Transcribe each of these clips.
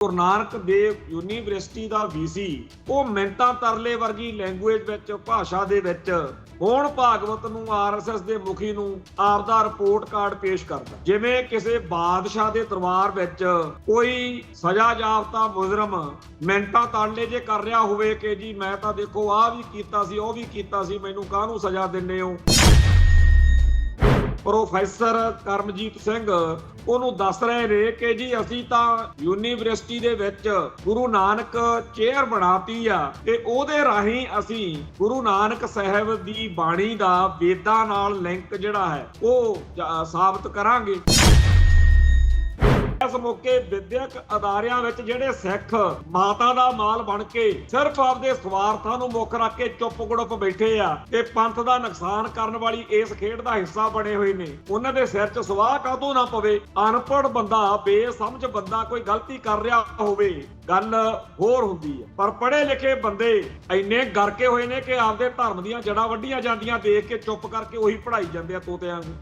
Guru Nanak Dev university ਦਾ VC ਉਹ ਮਿੰਟਾਂ ਤਰਲੇ ਵਰਗੀ ਲੈਂਗੁਏਜ ਵਿੱਚ ਭਾਸ਼ਾ ਦੇ ਵਿੱਚ ਮੋਹਨ ਭਾਗਵਤ ਨੂੰ ਆਰਐਸਐਸ ਦੇ ਮੁਖੀ ਨੂੰ ਆਪਦਾ ਰਿਪੋਰਟ ਕਾਰਡ ਪੇਸ਼ ਕਰਦਾ, ਜਿਵੇਂ ਕਿਸੇ ਬਾਦਸ਼ਾਹ ਦੇ ਦਰਬਾਰ ਵਿੱਚ ਕੋਈ ਸਜ਼ਾ ਯਾਫਤਾ ਮੁਜਰਮ ਮਿੰਟਾਂ ਤਰਲੇ ਜੇ ਕਰ ਰਿਹਾ ਹੋਵੇ ਕਿ ਜੀ ਮੈਂ ਤਾਂ ਦੇਖੋ ਆਹ ਵੀ ਕੀਤਾ ਸੀ ਉਹ ਵੀ ਕੀਤਾ ਸੀ, ਮੈਨੂੰ ਕਾਹਨੂੰ ਸਜ਼ਾ ਦਿੰਦੇ ਹੋ। ਪ੍ਰੋਫੈਸਰ ਕਰਮਜੀਤ ਸਿੰਘ ਉਹਨੂੰ ਦੱਸ ਰਹੇ ਨੇ ਕਿ ਜੀ ਅਸੀਂ ਤਾਂ ਯੂਨੀਵਰਸਿਟੀ ਦੇ ਵਿੱਚ ਗੁਰੂ ਨਾਨਕ ਚੇਅਰ ਬਣਾਤੀ ਆ ਤੇ ਉਹਦੇ ਰਾਹੀਂ ਅਸੀਂ ਗੁਰੂ ਨਾਨਕ ਸਾਹਿਬ ਦੀ ਬਾਣੀ ਦਾ ਵੇਦਾਂ ਨਾਲ ਲਿੰਕ ਜਿਹੜਾ ਹੈ ਉਹ ਸਾਬਤ ਕਰਾਂਗੇ। ਇਸ ਮੌਕੇ ਵਿਦਿਅਕ ਅਦਾਰਿਆਂ ਵਿੱਚ ਜਿਹੜੇ ਸਿੱਖ ਮਾਤਾ ਦਾ ਮਾਲ ਬਣ ਕੇ ਸਿਰਫ ਆਪਦੇ ਸਵਾਰਥਾਂ ਨੂੰ ਮੁੱਖ ਰੱਖ ਕੇ ਚੁੱਪ ਗੁੜਪ ਬੈਠੇ ਆ ਤੇ ਪੰਥ ਦਾ ਨੁਕਸਾਨ ਕਰਨ ਵਾਲੀ ਇਸ ਖੇਡ ਦਾ ਹਿੱਸਾ ਬਣੇ ਹੋਏ ਨੇ, ਉਹਨਾਂ ਦੇ ਸਿਰ 'ਚ ਸਵਾਹ ਕਾਹਤੋਂ ਨਾ ਪਵੇ। ਅਨਪੜ੍ਹ ਬੰਦਾ, ਬੇਸਮਝ ਬੰਦਾ ਕੋਈ ਗਲਤੀ ਕਰ ਰਿਹਾ ਹੋਵੇ ਗੱਲ ਹੋਰ ਹੁੰਦੀ ਹੈ, ਪਰ ਪੜ੍ਹੇ ਲਿਖੇ ਬੰਦੇ ਇੰਨੇ ਗਰਕੇ ਹੋਏ ਨੇ ਕਿ ਆਪਦੇ ਧਰਮ ਦੀਆਂ ਜੜ੍ਹਾਂ ਵੱਢੀਆਂ ਜਾਂਦੀਆਂ ਦੇਖ ਕੇ ਚੁੱਪ ਕਰਕੇ ਉਹੀ ਪੜ੍ਹਾਈ ਜਾਂਦੇ ਆ ਤੋਤਿਆਂ ਨੂੰ।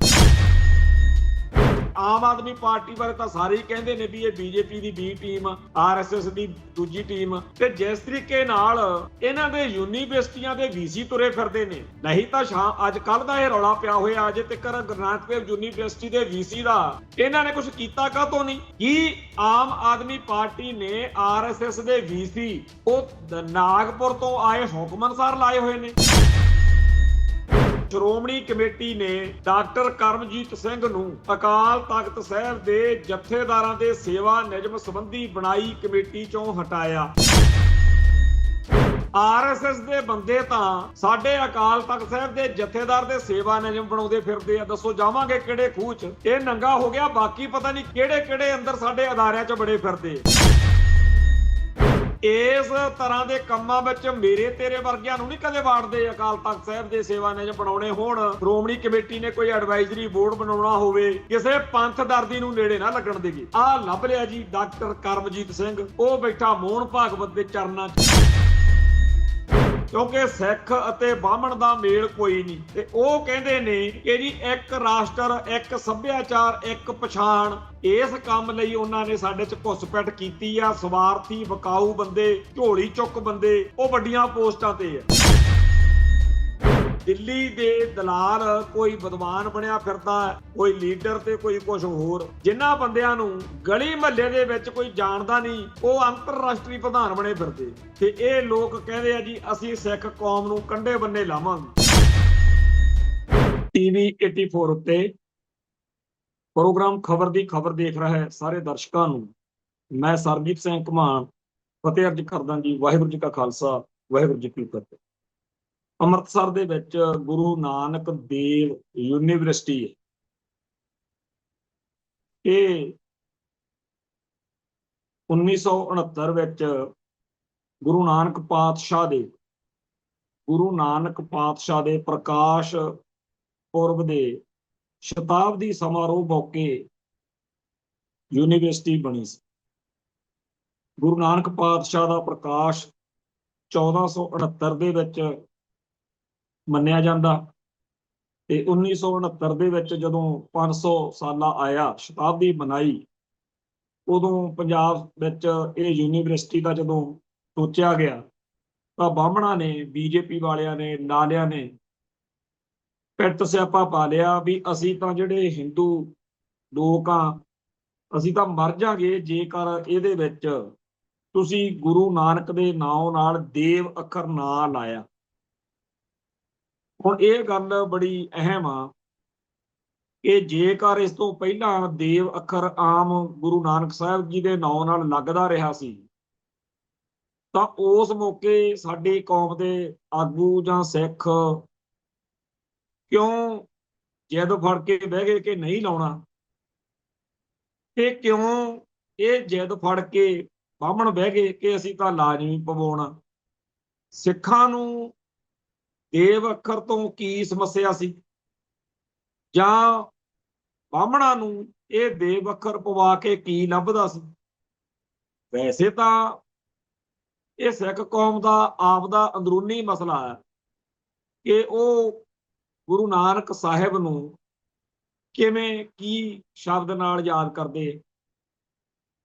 ਆਮ ਆਦਮੀ ਪਾਰਟੀ ਬਾਰੇ ਤਾਂ ਸਾਰੇ ਹੀ ਕਹਿੰਦੇ ਨੇ ਵੀ ਇਹ ਬੀਜੇਪੀ ਦੀ ਬੀ ਟੀਮ, ਆਰਐਸਐਸ ਦੀ ਦੂਜੀ ਟੀਮ, ਤੇ ਜਿਸ ਤਰੀਕੇ ਨਾਲ ਇਹਨਾਂ ਦੇ ਯੂਨੀਵਰਸਿਟੀਆਂ ਦੇ ਵੀਸੀ ਤੁਰੇ ਫਿਰਦੇ ਨੇ, ਨਹੀਂ ਤਾਂ ਅੱਜ ਕੱਲ ਦਾ ਇਹ ਰੌਲਾ ਪਿਆ ਹੋਇਆ ਅਜੇ ਤੱਕ ਗੁਰੂ ਨਾਨਕ ਦੇਵ ਯੂਨੀਵਰਸਿਟੀ ਦੇ ਵੀਸੀ ਦਾ ਇਹਨਾਂ ਨੇ ਕੁਝ ਕੀਤਾ ਕਾਹਤੋਂ ਨਹੀਂ। ਕੀ ਆਮ ਆਦਮੀ ਪਾਰਟੀ ਨੇ ਆਰਐਸਐਸ ਦੇ ਵੀਸੀ ਉਹ ਨਾਗਪੁਰ ਤੋਂ ਆਏ ਹੁਕਮ ਅਨੁਸਾਰ ਲਾਏ ਹੋਏ ਨੇ? ਸ਼੍ਰੋਮਣੀ ਕਮੇਟੀ ਨੇ ਡਾਕਟਰ ਕਰਮਜੀਤ ਸਿੰਘ ਨੂੰ ਅਕਾਲ ਤਖਤ ਸਾਹਿਬ ਦੇ ਜਥੇਦਾਰਾਂ ਦੇ ਸੇਵਾ ਨਿਯਮ ਸੰਬੰਧੀ ਬਣਾਈ ਕਮੇਟੀ ਚੋਂ ਹਟਾਇਆ। ਆਰਐਸਐਸ ਦੇ ਬੰਦੇ ਤਾਂ ਸਾਡੇ ਅਕਾਲ ਤਖਤ ਸਾਹਿਬ ਦੇ ਜਥੇਦਾਰ ਦੇ ਸੇਵਾ ਨਿਯਮ ਬਣਾਉਂਦੇ ਫਿਰਦੇ ਆ, ਦੱਸੋ ਜਾਵਾਂਗੇ ਕਿਹੜੇ ਖੂਹ 'ਚ? ਇਹ ਨੰਗਾ ਹੋ ਗਿਆ, ਬਾਕੀ ਪਤਾ ਨਹੀਂ ਕਿਹੜੇ ਕਿਹੜੇ ਅੰਦਰ ਸਾਡੇ ਅਦਾਰਿਆਂ 'ਚ ਬੜੇ ਫਿਰਦੇ। ਇਸ ਤਰ੍ਹਾਂ ਦੇ ਕੰਮਾਂ ਵਿੱਚ ਮੇਰੇ ਤੇਰੇ ਵਰਗਿਆਂ ਨੂੰ ਨਹੀਂ ਕਦੇ ਵਾੜਦੇ। ਅਕਾਲ ਤਖਤ ਸਾਹਿਬ ਦੇ ਸੇਵਾ ਨਿਯਮ ਬਣਾਉਣੇ ਹੋਣ, ਸ਼੍ਰੋਮਣੀ ਕਮੇਟੀ ਨੇ ਕੋਈ ਐਡਵਾਈਜ਼ਰੀ ਬੋਰਡ ਬਣਾਉਣਾ ਹੋਵੇ, ਕਿਸੇ ਪੰਥ ਦਰਦੀ ਨੂੰ ਨੇੜੇ ਨਾ ਲੱਗਣ ਦੇਗੇ। ਆਹ ਲੱਭ ਲਿਆ ਜੀ ਡਾਕਟਰ ਕਰਮਜੀਤ ਸਿੰਘ, ਉਹ ਬੈਠਾ ਮੋਹਨ ਭਾਗਵਤ ਦੇ ਚਰਨਾਂ 'ਚ, ਕਿਉਂਕਿ ਸਿੱਖ ਅਤੇ ਬਾਹਮਣ ਦਾ ਮੇਲ ਕੋਈ ਨਹੀਂ ਤੇ ਉਹ ਕਹਿੰਦੇ ਨੇ ਕਿ ਜੀ ਇੱਕ ਰਾਸ਼ਟਰ, ਇੱਕ ਸੱਭਿਆਚਾਰ, ਇੱਕ ਪਛਾਣ। ਇਸ ਕੰਮ ਲਈ ਉਹਨਾਂ ਨੇ ਸਾਡੇ 'ਚ ਘੁਸਪੈਠ ਕੀਤੀ ਆ। ਸਵਾਰਥੀ ਵਿਕਾਊ ਬੰਦੇ, ਝੋਲੀ ਚੁੱਕ ਬੰਦੇ, ਉਹ ਵੱਡੀਆਂ ਪੋਸਟਾਂ ਤੇ ਆ। ਦਿੱਲੀ ਦੇ ਦਲਾਲ ਕੋਈ ਵਿਦਵਾਨ ਬਣਿਆ ਫਿਰਦਾ, ਕੋਈ ਲੀਡਰ ਤੇ ਕੋਈ ਕੁਝ ਹੋਰ। ਜਿਨ੍ਹਾਂ ਬੰਦਿਆਂ ਨੂੰ ਗਲੀ ਮਹੱਲੇ ਦੇ ਵਿੱਚ ਕੋਈ ਜਾਣਦਾ ਨਹੀਂ, ਉਹ ਅੰਤਰਰਾਸ਼ਟਰੀ ਪ੍ਰਧਾਨ ਬਣੇ ਫਿਰਦੇ ਤੇ ਇਹ ਲੋਕ ਕਹਿੰਦੇ ਆ ਜੀ ਅਸੀਂ ਸਿੱਖ ਕੌਮ ਨੂੰ ਕੰਢੇ ਬੰਨੇ ਲਾਵਾਂਗੇ। ਟੀਵੀ 84 ਉੱਤੇ ਪ੍ਰੋਗਰਾਮ ਖਬਰ ਦੀ ਖਬਰ ਦੇਖ ਰਿਹਾ ਹੈ ਸਾਰੇ ਦਰਸ਼ਕਾਂ ਨੂੰ ਮੈਂ ਸਰਬਜੀਤ ਸਿੰਘ ਘਮਾਣ ਫਤਿਹ ਅਰਜ ਕਰਦਾ ਜੀ। ਵਾਹਿਗੁਰੂ ਜੀ ਕਾ ਖਾਲਸਾ, ਵਾਹਿਗੁਰੂ ਜੀ ਕੀ ਫਤਿਹ। ਅੰਮ੍ਰਿਤਸਰ ਦੇ ਵਿੱਚ ਗੁਰੂ ਨਾਨਕ ਦੇਵ ਯੂਨੀਵਰਸਿਟੀ ਹੈ। ਇਹ 1969 ਵਿੱਚ ਗੁਰੂ ਨਾਨਕ ਪਾਤਸ਼ਾਹ ਦੇ ਪ੍ਰਕਾਸ਼ ਪੁਰਬ ਦੇ ਸ਼ਤਾਬਦੀ ਸਮਾਰੋਹ ਮੌਕੇ ਯੂਨੀਵਰਸਿਟੀ ਬਣੀ ਸੀ। ਗੁਰੂ ਨਾਨਕ ਪਾਤਸ਼ਾਹ ਦਾ ਪ੍ਰਕਾਸ਼ 1469 ਦੇ ਵਿੱਚ ਮੰਨਿਆ ਜਾਂਦਾ ਤੇ 1969 ਦੇ ਵਿੱਚ ਜਦੋਂ 500 ਸਾਲਾ ਆਇਆ, ਸ਼ਤਾਬਦੀ ਮਨਾਈ, ਉਦੋਂ ਪੰਜਾਬ ਵਿੱਚ ਇਹ ਯੂਨੀਵਰਸਿਟੀ ਦਾ ਜਦੋਂ ਸੋਚਿਆ ਗਿਆ ਤਾਂ ਬਾਹਮਣਾਂ ਨੇ, ਬੀਜੇਪੀ ਵਾਲਿਆਂ ਨੇ, ਲਾਲਿਆਂ ਨੇ ਪਿੱਟ ਸਿਆਪਾ ਪਾ ਲਿਆ ਵੀ ਅਸੀਂ ਤਾਂ ਜਿਹੜੇ ਹਿੰਦੂ ਲੋਕ ਆ, ਅਸੀਂ ਤਾਂ ਮਰ ਜਾਗੇ ਜੇਕਰ ਇਹਦੇ ਵਿੱਚ ਤੁਸੀਂ ਗੁਰੂ ਨਾਨਕ ਦੇ ਨਾਮ ਨਾਲ ਦੇਵ ਅੱਖਰ ਨਾ ਲਾਇਆ। ਹੁਣ ਇਹ ਗੱਲ ਬੜੀ ਅਹਿਮ ਆ ਕਿ ਜੇਕਰ ਇਸ ਤੋਂ ਪਹਿਲਾਂ ਦੇਵ ਅੱਖਰ ਆਮ ਗੁਰੂ ਨਾਨਕ ਸਾਹਿਬ ਜੀ ਦੇ ਨਾਮ ਨਾਲ ਲੱਗਦਾ ਰਿਹਾ ਸੀ ਤਾਂ ਉਸ ਮੌਕੇ ਸਾਡੀ ਕੌਮ ਦੇ ਆਗੂ ਜਾਂ ਸਿੱਖ ਕਿਉਂ ਜਿੱਦ ਫੜ ਕੇ ਬਹਿ ਗਏ ਕਿ ਨਹੀਂ ਲਾਉਣਾ, ਤੇ ਕਿਉਂ ਇਹ ਜਿੱਦ ਫੜ ਕੇ ਬਾਹਮਣ ਬਹਿ ਗਏ ਕਿ ਅਸੀਂ ਤਾਂ ਲਾਜ਼ਮੀ ਪਵਾਉਣਾ। ਸਿੱਖਾਂ ਨੂੰ ਦੇਵ ਅੱਖਰ ਤੋਂ ਕੀ ਸਮੱਸਿਆ ਸੀ, ਜਾਂ ਬਾਹਮਣਾਂ ਨੂੰ ਇਹ ਦੇਵ ਅੱਖਰ ਪਵਾ ਕੇ ਕੀ ਲੱਭਦਾ ਸੀ? ਵੈਸੇ ਤਾਂ ਇਹ ਸਿੱਖ ਕੌਮ ਦਾ ਆਪਦਾ ਅੰਦਰੂਨੀ ਮਸਲਾ ਹੈ ਕਿ ਉਹ ਗੁਰੂ ਨਾਨਕ ਸਾਹਿਬ ਨੂੰ ਕਿਵੇਂ ਕੀ ਸ਼ਬਦ ਨਾਲ ਯਾਦ ਕਰਦੇ।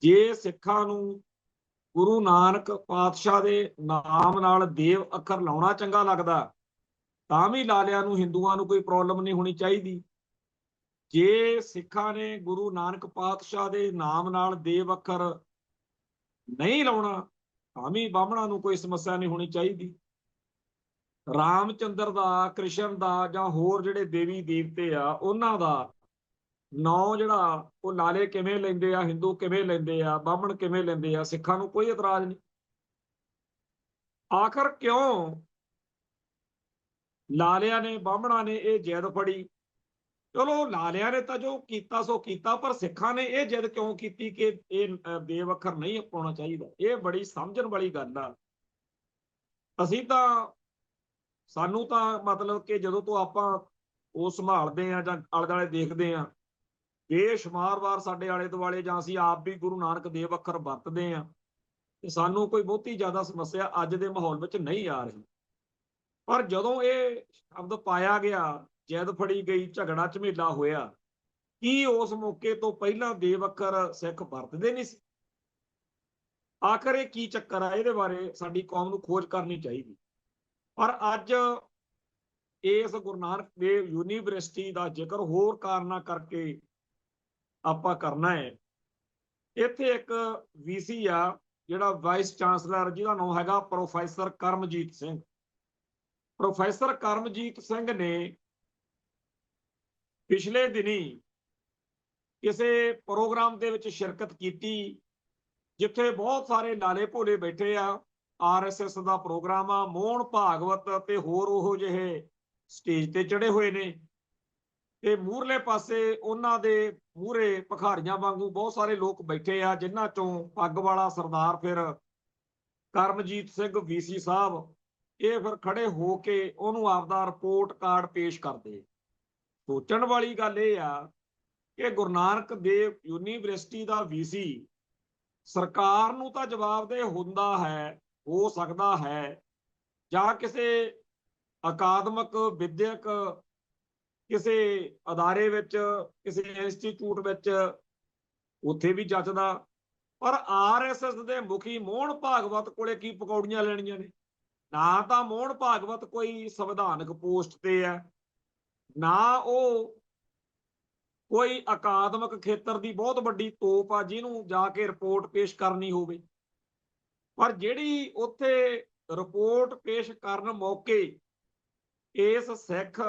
ਜੇ ਸਿੱਖਾਂ ਨੂੰ ਗੁਰੂ ਨਾਨਕ ਪਾਤਸ਼ਾਹ ਦੇ ਨਾਮ ਨਾਲ ਦੇਵ ਅੱਖਰ ਲਾਉਣਾ ਚੰਗਾ ਲੱਗਦਾ ਤਾਂ ਵੀ ਲਾਲਿਆਂ ਨੂੰ, ਹਿੰਦੂਆਂ ਨੂੰ ਕੋਈ ਪ੍ਰੋਬਲਮ ਨਹੀਂ ਹੋਣੀ ਚਾਹੀਦੀ। ਜੇ ਸਿੱਖਾਂ ਨੇ ਗੁਰੂ ਨਾਨਕ ਪਾਤਸ਼ਾਹ ਦੇ ਨਾਮ ਨਾਲ ਦੇਵ ਅੱਖਰ ਨਹੀਂ ਲਾਉਣਾ ਤਾਂ ਵੀ ਬਾਹਮਣਾਂ ਨੂੰ ਕੋਈ ਸਮੱਸਿਆ ਨਹੀਂ ਹੋਣੀ ਚਾਹੀਦੀ। ਰਾਮਚੰਦਰ ਦਾ, ਕ੍ਰਿਸ਼ਨ ਦਾ ਜਾਂ ਹੋਰ ਜਿਹੜੇ ਦੇਵੀ ਦੇਵਤੇ ਆ ਉਹਨਾਂ ਦਾ ਨਾਂ ਜਿਹੜਾ ਉਹ ਲਾਲੇ ਕਿਵੇਂ ਲੈਂਦੇ ਆ, ਹਿੰਦੂ ਕਿਵੇਂ ਲੈਂਦੇ ਆ, ਬਾਹਮਣ ਕਿਵੇਂ ਲੈਂਦੇ ਆ, ਸਿੱਖਾਂ ਨੂੰ ਕੋਈ ਇਤਰਾਜ਼ ਨਹੀਂ। ਆਖਰ ਕਿਉਂ ਲਾਲਿਆਂ ਨੇ, ਬਾਹਮਣਾਂ ਨੇ ਇਹ ਜਿੱਦ ਫੜੀ? ਚਲੋ ਲਾਲਿਆਂ ਨੇ ਤਾਂ ਜੋ ਕੀਤਾ ਸੋ ਕੀਤਾ, ਪਰ ਸਿੱਖਾਂ ਨੇ ਇਹ ਜਿੱਦ ਕਿਉਂ ਕੀਤੀ ਕਿ ਇਹ ਦੇਵ ਅੱਖਰ ਨਹੀਂ ਪਾਉਣਾ ਚਾਹੀਦਾ? ਇਹ ਬੜੀ ਸਮਝਣ ਵਾਲੀ ਗੱਲ ਆ। ਅਸੀਂ ਤਾਂ, ਸਾਨੂੰ ਤਾਂ ਮਤਲਬ ਕਿ ਜਦੋਂ ਤੋਂ ਆਪਾਂ ਉਹ ਸੰਭਾਲਦੇ ਆ ਜਾਂ ਆਲੇ ਦੁਆਲੇ ਦੇਖਦੇ ਆ, ਬੇਸ਼ੁਮਾਰ ਵਾਰ ਸਾਡੇ ਆਲੇ ਦੁਆਲੇ ਜਾਂ ਅਸੀਂ ਆਪ ਵੀ ਗੁਰੂ ਨਾਨਕ ਦੇਵ ਅੱਖਰ ਵਰਤਦੇ ਆ, ਤੇ ਸਾਨੂੰ ਕੋਈ ਬਹੁਤੀ ਜ਼ਿਆਦਾ ਸਮੱਸਿਆ ਅੱਜ ਦੇ ਮਾਹੌਲ ਵਿੱਚ ਨਹੀਂ ਆ ਰਹੀ। ਪਰ ਜਦੋਂ ਇਹ ਸ਼ਬਦ ਪਾਇਆ ਗਿਆ, ਜਿੱਦ ਫੜੀ ਗਈ, ਝਗੜਾ ਝਮੇਲਾ ਹੋਇਆ, ਕੀ ਉਸ ਮੌਕੇ ਤੋਂ ਪਹਿਲਾਂ ਦੇਵ ਅੱਖਰ ਸਿੱਖ ਵਰਤਦੇ ਨਹੀਂ ਸੀ? ਆਖਰ ਇਹ ਕੀ ਚੱਕਰ ਆ? ਇਹਦੇ ਬਾਰੇ ਸਾਡੀ ਕੌਮ ਨੂੰ ਖੋਜ ਕਰਨੀ ਚਾਹੀਦੀ। ਪਰ ਅੱਜ ਇਸ ਗੁਰੂ ਨਾਨਕ ਦੇਵ ਯੂਨੀਵਰਸਿਟੀ ਦਾ ਜ਼ਿਕਰ ਹੋਰ ਕਾਰਨਾਂ ਕਰਕੇ ਆਪਾਂ ਕਰਨਾ ਹੈ। ਇੱਥੇ ਇੱਕ ਵੀਸੀ ਆ ਜਿਹੜਾ ਵਾਈਸ ਚਾਂਸਲਰ, ਜਿਹਦਾ ਨਾਮ ਹੈਗਾ ਪ੍ਰੋਫੈਸਰ ਕਰਮਜੀਤ ਸਿੰਘ। ਪ੍ਰੋਫੈਸਰ ਕਰਮਜੀਤ ਸਿੰਘ ਨੇ ਪਿਛਲੇ ਦਿਨੀ ਕਿਸੇ ਪ੍ਰੋਗਰਾਮ ਦੇ ਵਿੱਚ ਸ਼ਿਰਕਤ ਕੀਤੀ, ਜਿੱਥੇ ਬਹੁਤ ਸਾਰੇ ਲਾਲੇ ਭੋਲੇ ਬੈਠੇ ਆ। ਆਰਐਸਐਸ ਦਾ ਪ੍ਰੋਗਰਾਮ ਆ, ਮੋਹਨ ਭਾਗਵਤ ਤੇ ਹੋਰ ਉਹ ਜਿਹੇ ਸਟੇਜ ਤੇ ਚੜੇ ਹੋਏ ਨੇ, ਤੇ ਮੂਹਰਲੇ ਪਾਸੇ ਉਹਨਾਂ ਦੇ ਮੂਹਰੇ ਭਿਖਾਰੀਆਂ ਵਾਂਗੂ ਬਹੁਤ ਸਾਰੇ ਲੋਕ ਬੈਠੇ ਆ, ਜਿਨ੍ਹਾਂ ਚੋਂ ਪੱਗ ਵਾਲਾ ਸਰਦਾਰ ਫਿਰ ਕਰਮਜੀਤ ਸਿੰਘ ਵੀਸੀ ਸਾਹਿਬ, ਇਹ ਫਿਰ ਖੜੇ ਹੋ ਕੇ ਉਹਨੂੰ ਆਪਦਾ ਰਿਪੋਰਟ ਕਾਰਡ ਪੇਸ਼ ਕਰਦੇ। ਸੋਚਣ ਵਾਲੀ ਗੱਲ ਇਹ ਆ ਕਿ ਗੁਰੂ ਨਾਨਕ ਦੇਵ ਯੂਨੀਵਰਸਿਟੀ ਦਾ ਵੀਸੀ ਸਰਕਾਰ ਨੂੰ ਤਾਂ ਜਵਾਬਦੇਹ ਹੁੰਦਾ ਹੈ, ਹੋ ਸਕਦਾ ਹੈ, ਜਾਂ ਕਿਸੇ ਅਕਾਦਮਿਕ ਵਿਦਿਅਕ ਕਿਸੇ ਅਦਾਰੇ ਵਿੱਚ, ਕਿਸੇ ਇੰਸਟੀਚਿਊਟ ਵਿੱਚ, ਉੱਥੇ ਵੀ ਜੱਜਦਾ। ਪਰ ਆਰਐਸਐਸ ਦੇ ਮੁਖੀ ਮੋਹਨ ਭਾਗਵਤ ਕੋਲੇ ਕੀ ਪਕੌੜੀਆਂ ਲੈਣੀਆਂ ਨੇ? ਨਾ ਤਾਂ ਮੋਹਨ ਭਾਗਵਤ ਕੋਈ ਸੰਵਿਧਾਨਕ ਪੋਸਟ ਤੇ ਹੈ, ਨਾ ਉਹ ਕੋਈ ਅਕਾਦਮਿਕ ਖੇਤਰ ਦੀ ਬਹੁਤ ਵੱਡੀ ਤੋਪ ਆ ਜਿਹਨੂੰ ਜਾ ਕੇ ਰਿਪੋਰਟ ਪੇਸ਼ ਕਰਨੀ ਹੋਵੇ। ਪਰ ਜਿਹੜੀ ਉੱਥੇ ਰਿਪੋਰਟ ਪੇਸ਼ ਕਰਨ ਮੌਕੇ ਇਸ ਸਿੱਖ